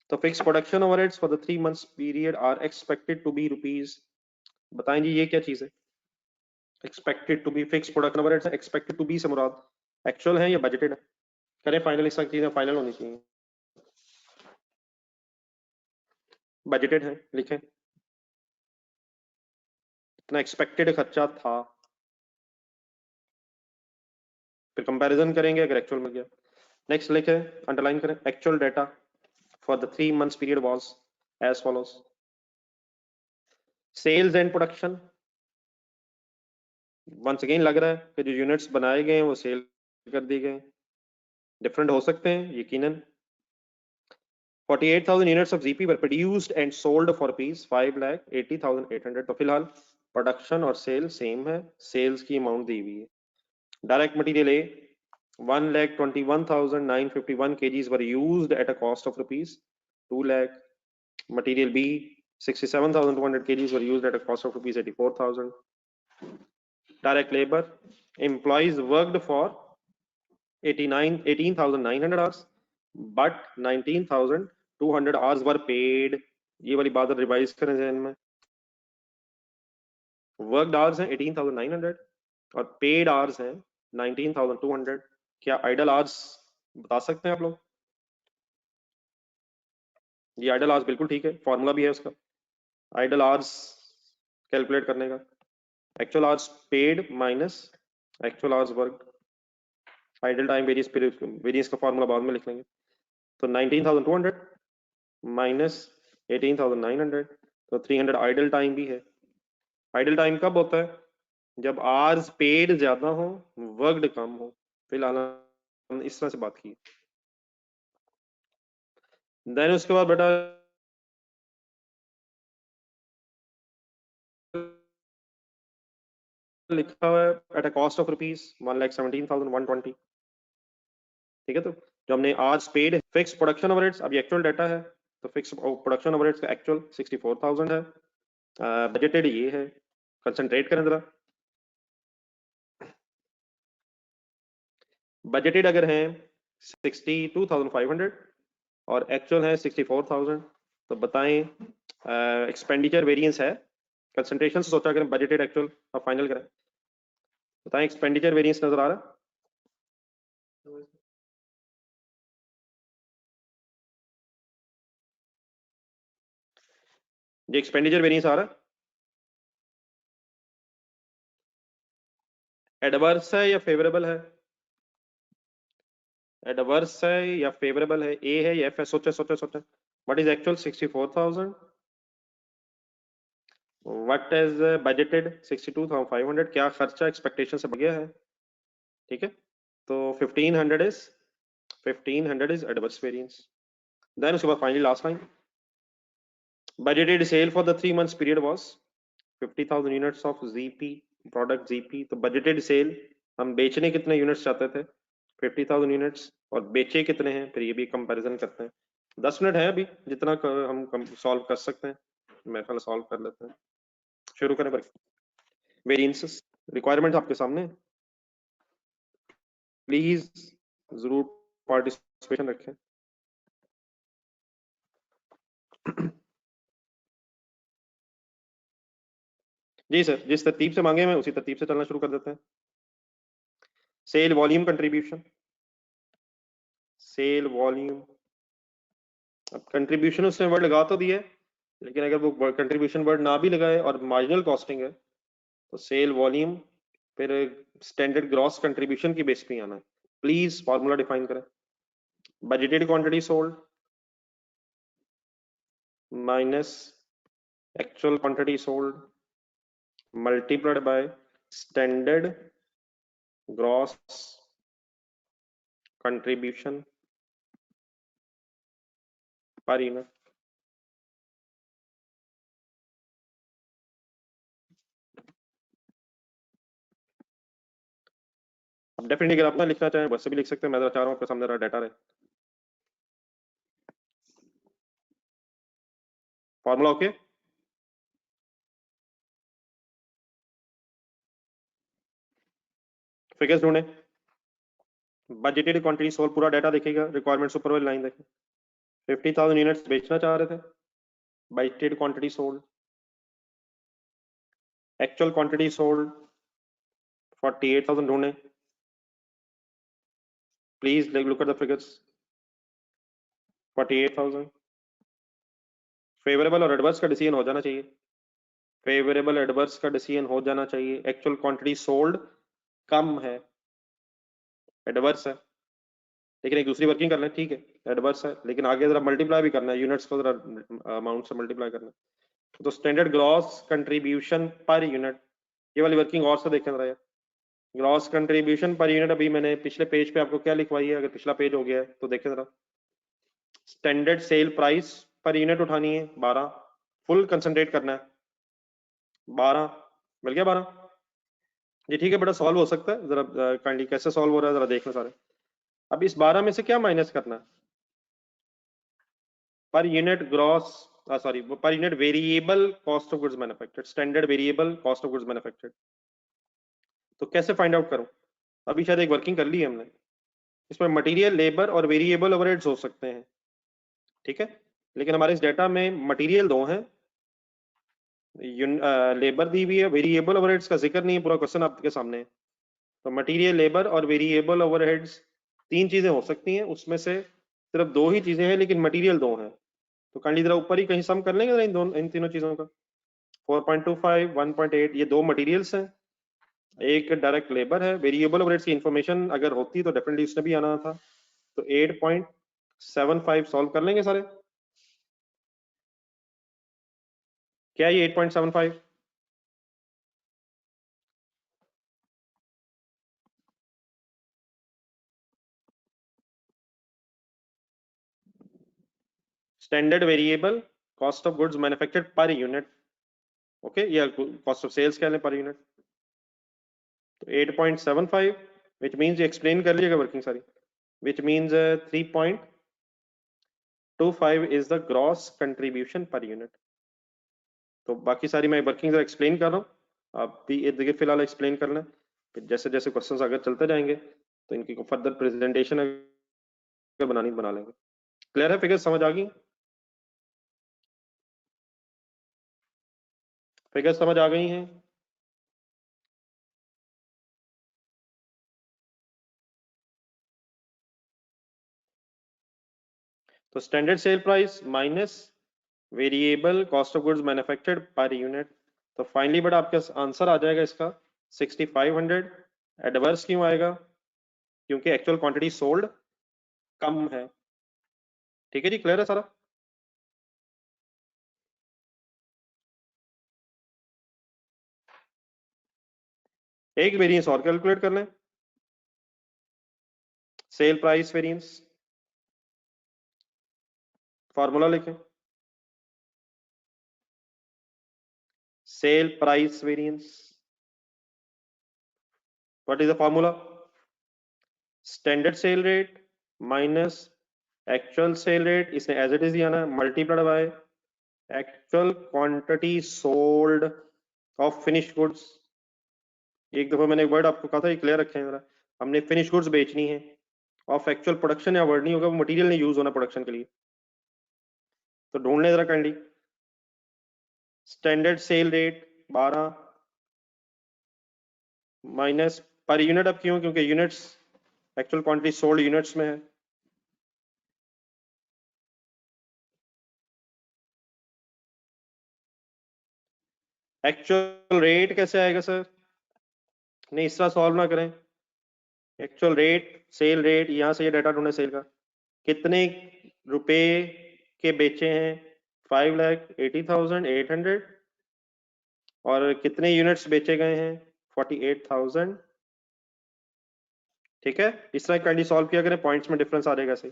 तो fix production overheads for the 3 months period are expected to be rupees, बताएं जी ये क्या चीज है, expected to be, fix production overheads, expected to be से मुराद एक्चुअल है या बजटेड है, करें फाइनल, इस चीजें फाइनल होनी चाहिए। बजटेड है, लिखें इतना एक्सपेक्टेड खर्चा था, फिर कंपैरिजन करेंगे अगर एक्चुअल में गया। नेक्स्ट लिखे, अंडरलाइन करें, actual data for the 3 months period was as follows. Sales and production, once again लग रहा है कि जो यूनिट्स बनाए गए हैं वो सेल कर दिए गए, डिफरेंट हो सकते हैं यकीनन। 48,000 units of ZP were produced and sold for rupees 5,80,800। तो फिलहाल प्रोडक्शन और सेल सेम है, सेल्स की अमाउंट दी हुई है। Direct material A 1,21,951 kgs were used at a cost of rupees 2 lakh। Material B 67,200 kgs were used at a cost of rupees 84,000। Direct labor employees worked for 18,900 hours but 19,200 hours were paid। ये वाली बात revise करें जहन में। Worked hours हैं 18,900 और paid hours हैं 19,200। क्या आइडल आवर्स बता सकते हैं आप लोग? ये आइडल आवर्स बिल्कुल ठीक है, फॉर्मूला भी है उसका आइडल आवर्स कैलकुलेट करने का। Actual hours paid minus actual hours work. Idle time variance का फॉर्मूला बाद में लिख लेंगे। तो 19,200 माइनस 18,900 तो 300 आइडल टाइम भी है। आइडल टाइम कब होता है? जब आवर्स पेड ज्यादा हो वर्कड कम हो। फिलहाल हम इस तरह से बात की। देन उसके बाद बेटा लिखा हुआ है at a cost of rupees 1,17,120। ठीक है, तो जो हमने आज पेड फिक्स प्रोडक्शन ओवरहेड्स, अभी एक्चुअल डाटा है तो फिक्स प्रोडक्शन ओवरहेड्स का एक्चुअल 64,000 है। बजटेड ये है, कंसंट्रेट करें जरा। बजटेड अगर है 62,500 और एक्चुअल है 64,000 तो बताएं एक्सपेंडिचर वेरिएंस है। कंसंट्रेशन से सोचा करें, बजटेड एक्चुअल अब फाइनल करें। बताएं एक्सपेंडिचर वेरिएंस नजर आ रहा? जी एक्सपेंडिचर वेरिएंस आ रहा? एडवर्स है या फेवरेबल है? एडवर्स है या फेवरेबल है? ए है या एफ है? सोचे सोचे सोचे। What is actual 64,000, what is budgeted 62,500। क्या खर्चा एक्सपेक्टेशन से बढ़ गया है? ठीक है, तो 1500 इज एडवर्स वेरिएंस। देन उसके बाद finally last line, budgeted sale for the 3 months period was 50,000 units of ZP product ZP। तो budgeted sale हम बेचने कितने यूनिट्स चाहते थे? 50,000 यूनिट्स। और बेचे कितने हैं? फिर ये भी कंपैरिजन करते हैं। 10 मिनट है अभी, जितना हम सॉल्व कर सकते हैं मैं ख्याल सॉल्व कर लेते हैं। शुरू करें पर वेरिएंसेस रिक्वायरमेंट आपके सामने, प्लीज जरूर पार्टिसिपेशन रखें। जी सर, जिस तरतीब से मांगे मैं उसी तरतीब से चलना शुरू कर देते हैं। Sale volume contribution, sale volume. अब कंट्रीब्यूशन उसने वर्ड लगा तो दिया है, लेकिन अगर वो कंट्रीब्यूशन वर्ड ना भी लगाए और मार्जिनल कॉस्टिंग है तो सेल वॉल्यूम फिर स्टैंडर्ड ग्रॉस कंट्रीब्यूशन की बेस पे आना है। प्लीज फॉर्मूला डिफाइन करें। Budgeted quantity sold minus actual quantity sold multiplied by standard gross contribution per unit. अब डेफिनेटली अगर आप ना लिखना चाहें वैसे भी लिख सकते हैं, मैं चाह रहा हूँ आपके सामने रहा डाटा रहे। Formula okay? फिगर्स ढूंढे, बजटेड क्वांटिटी सोल्ड पूरा डाटा देखिएगा, रिक्वायरमेंट्स ऊपर वाली लाइन देखें। 50,000 यूनिट्स बेचना चाह रहे थे, budgeted quantity sold. Actual quantity sold 48,000 ढूंढे। Please look at the figures. 48,000 favourable और एडवर्स का डिसीजन हो जाना चाहिए। फेवरेबल एडवर्स का डिसीजन हो जाना चाहिए। एक्चुअल क्वांटिटी सोल्ड कम है, एडवर्स है, लेकिन एक दूसरी वर्किंग कर लें, ठीक है एडवर्स है, लेकिन आगे जरा मल्टीप्लाई भी करना है, यूनिट्स को जरा अमाउंट से मल्टीप्लाई करना है। तो standard gross contribution per unit, ये वाली वर्किंग और से देखें जरा यार, ग्रॉस कंट्रीब्यूशन पर यूनिट अभी मैंने पिछले पेज पे आपको क्या लिखवाई है, अगर पिछला पेज हो गया है तो देखें जरा। Standard sale price per unit उठानी है 12, फुल कंसंट्रेट करना है 12, मिल गया 12। ये ठीक है बेटा, सॉल्व हो सकता है, जरा काइंडली कैसे सॉल्व हो रहा है जरा देखना सारे। अब इस 12 में से क्या माइनस करना है, per unit gross sorry per unit variable cost of goods manufactured, standard variable cost of goods manufactured. तो कैसे फाइंड आउट करूं, अभी शायद एक वर्किंग कर ली है हमने। इसमें मटेरियल, लेबर और वेरिएबल ओवरहेड्स हो सकते हैं, ठीक है, लेकिन हमारे इस डेटा में मटेरियल दो हैं, लेबर दी हुई है, वेरिएबल ओवरहेड्स का जिक्र नहीं है, पूरा क्वेश्चन आपके सामने है। तो मटेरियल, लेबर और वेरिएबल ओवरहेड्स 3 चीजें हो सकती हैं, उसमें से सिर्फ 2 ही चीजें हैं, लेकिन मटेरियल 2 हैं। तो काइंडली जरा ऊपर ही कहीं सम कर लेंगे इन तीनों चीजों का। 4.25 1.8 ये 2 मटेरियल्स हैं, एक डायरेक्ट लेबर है। वेरिएबल ओवरहेड्स की इंफॉर्मेशन अगर होती तो डेफिनेटली उसने भी आना था। तो 8.75 सॉल्व कर लेंगे सारे। क्या ये 8.75? Standard variable cost of goods manufactured per unit, okay, या कॉस्ट ऑफ सेल्स कह लें पर यूनिट। तो 8.75 विच मीन्स एक्सप्लेन कर लीजिएगा वर्किंग सारी, which means 3.25 is the gross contribution per unit. तो बाकी सारी मैं वर्किंग एक्सप्लेन कर रहा हूँ, आप भी ये देखिए फिलहाल एक्सप्लेन कर लें, फिर जैसे जैसे क्वेश्चंस आगे चलते जाएंगे तो इनकी फर्दर प्रेजेंटेशन बनानी बना लेंगे। क्लियर है, फिगर्स समझ आ गई, फिगर्स समझ आ गई हैं। तो standard sale price minus variable cost of goods manufactured per unit, तो फाइनली बट आपका आंसर आ जाएगा इसका 6500। एडवर्स क्यों आएगा, क्योंकि एक्चुअल क्वांटिटी सोल्ड कम है, ठीक है जी, क्लियर है सारा। एक वेरिएंस और कैलकुलेट कर लें, सेल प्राइस वेरिएंस, फॉर्मूला लिखें, cell price variance, what is the formula, standard sale rate minus actual sale rate, इसने एज इट इज ही आना है, multiplied by actual quantity sold off finish goods. एक दफा मैंने एक वर्ड आपको कहा था, ये क्लियर रखें जरा, हमने फिनिश गुड्स बेचनी है, ऑफ एक्चुअल प्रोडक्शन या वर्ड नहीं होगा, वो मटेरियल नहीं यूज होना प्रोडक्शन के लिए। तो ढूंढ लें जरा kindly, standard sale rate 12 minus per unit, अब क्यों, क्योंकि units actual quantity sold units में है, एक्चुअल रेट कैसे आएगा सर, नहीं इस तरह सॉल्व ना करें, एक्चुअल रेट सेल रेट, यहां से ये डाटा ढूंढे सेल का, कितने रुपए के बेचे हैं 5,80,800, और कितने यूनिट्स बेचे गए हैं 48,000, ठीक है। इस तरह काइंडली सॉल्व किया करें, पॉइंट्स में डिफरेंस आ जाएगा सही।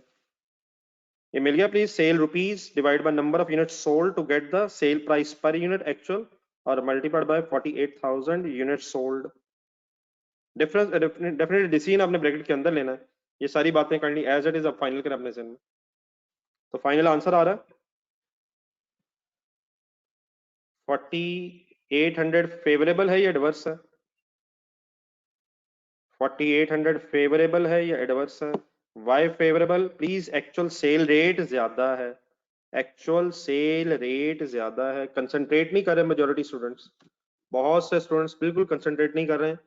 ये मिल गया please, sale rupees divide by number of unit sold to get the sale price per unit actual, और multiplied by 48,000 unit sold. Difference definitely decision आपने ब्रैकेट के अंदर लेना है, ये सारी बातें काइंडली एज इट इज आप फाइनल करें अपने जहन में। तो फाइनल आंसर आ रहा है 4800 फेवरेबल है या एडवर्स है, 4800 फेवरेबल है या एडवर्स है। Why favourable, please actual sale rate ज्यादा है, एक्चुअल सेल रेट ज्यादा है, कंसंट्रेट नहीं कर रहे मेजोरिटी स्टूडेंट्स, बहुत से स्टूडेंट्स बिल्कुल कंसंट्रेट नहीं कर रहे हैं,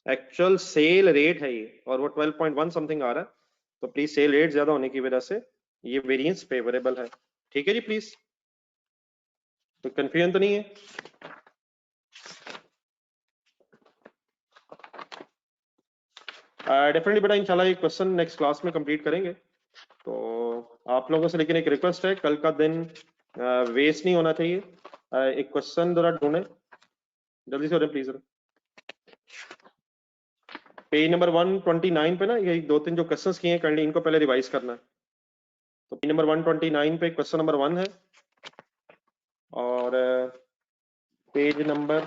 एक्चुअल सेल रेट है ये, और वो 12.1 समथिंग आ रहा है, तो प्लीज सेल रेट ज्यादा होने की वजह से ये वेरिएंस फेवरेबल है, ठीक है जी प्लीज, तो कंफ्यूजन तो नहीं है। डेफिनेटली बेटा इंशाल्लाह ये क्वेश्चन नेक्स्ट क्लास में कंप्लीट करेंगे। तो आप लोगों से लेकिन एक रिक्वेस्ट है, कल का दिन वेस्ट नहीं होना चाहिए, एक क्वेश्चन जरा ढूंढे, जल्दी से हो रहे प्लीज। पेज नंबर 129 पे ना ये 2-3 जो क्वेश्चंस किए हैं काइंडली इनको पहले रिवाइज करना है। तो पेज नंबर 129 पे क्वेश्चन नंबर 1 है और पेज नंबर,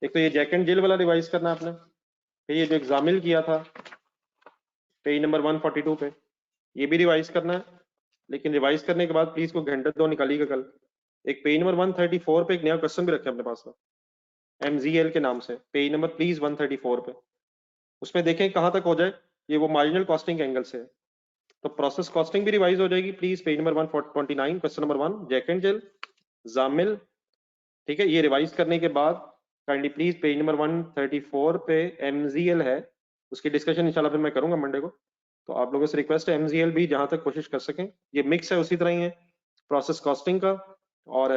एक तो ये जैक एंड जिल वाला रिवाइज करना है आपने, फिर ये जो एग्जामिल किया था पेज नंबर 142 पे ये भी रिवाइज करना है, लेकिन रिवाइज करने के बाद प्लीज को घंटे 2 निकालिएगा कल। एक पेज नंबर 134 पे एक नया क्वेश्चन भी रखे अपने पास में MZL के नाम से, पेज नंबर प्लीज 134 पे, उसमें देखें कहां तक हो जाए। ये वो मार्जिनल कॉस्टिंग एंगल से है, तो प्रोसेस कॉस्टिंग भी रिवाइज हो जाएगी। Please page number 129 question number 1 Jack and Jill जामिल, ठीक है। ये रिवाइज करने के बाद काइंडली प्लीज पेज नंबर 134 पे MZL है, उसकी डिस्कशन इंशाल्लाह फिर मैं करूंगा मंडे को। तो आप लोगों से रिक्वेस्ट है MZL भी जहां तक कोशिश कर सकें, ये मिक्स है उसी तरह ही है प्रोसेस कॉस्टिंग का, और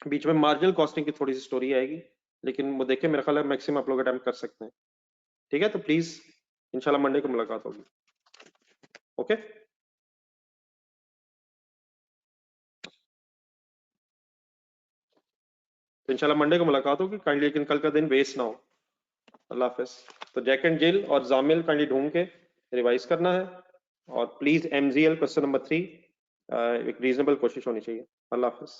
बीच में मार्जिनल कॉस्टिंग की थोड़ी सी स्टोरी आएगी, लेकिन वो देखें मेरा ख्याल है मैक्सिमम आप लोग अटेम्प्ट कर सकते हैं, ठीक है। तो प्लीज इंशाल्लाह मंडे को मुलाकात होगी, ओके। तो इंशाल्लाह मंडे को मुलाकात होगी काइंडली, लेकिन कल का दिन वेस्ट ना हो। अल्लाह हाफिज। तो जैक एंड जिल और जामिल काइंडली ढूंढ के रिवाइज करना है, और प्लीज MZL क्वेश्चन नंबर 3 एक रीजनेबल कोशिश होनी चाहिए। अल्लाह हाफिज।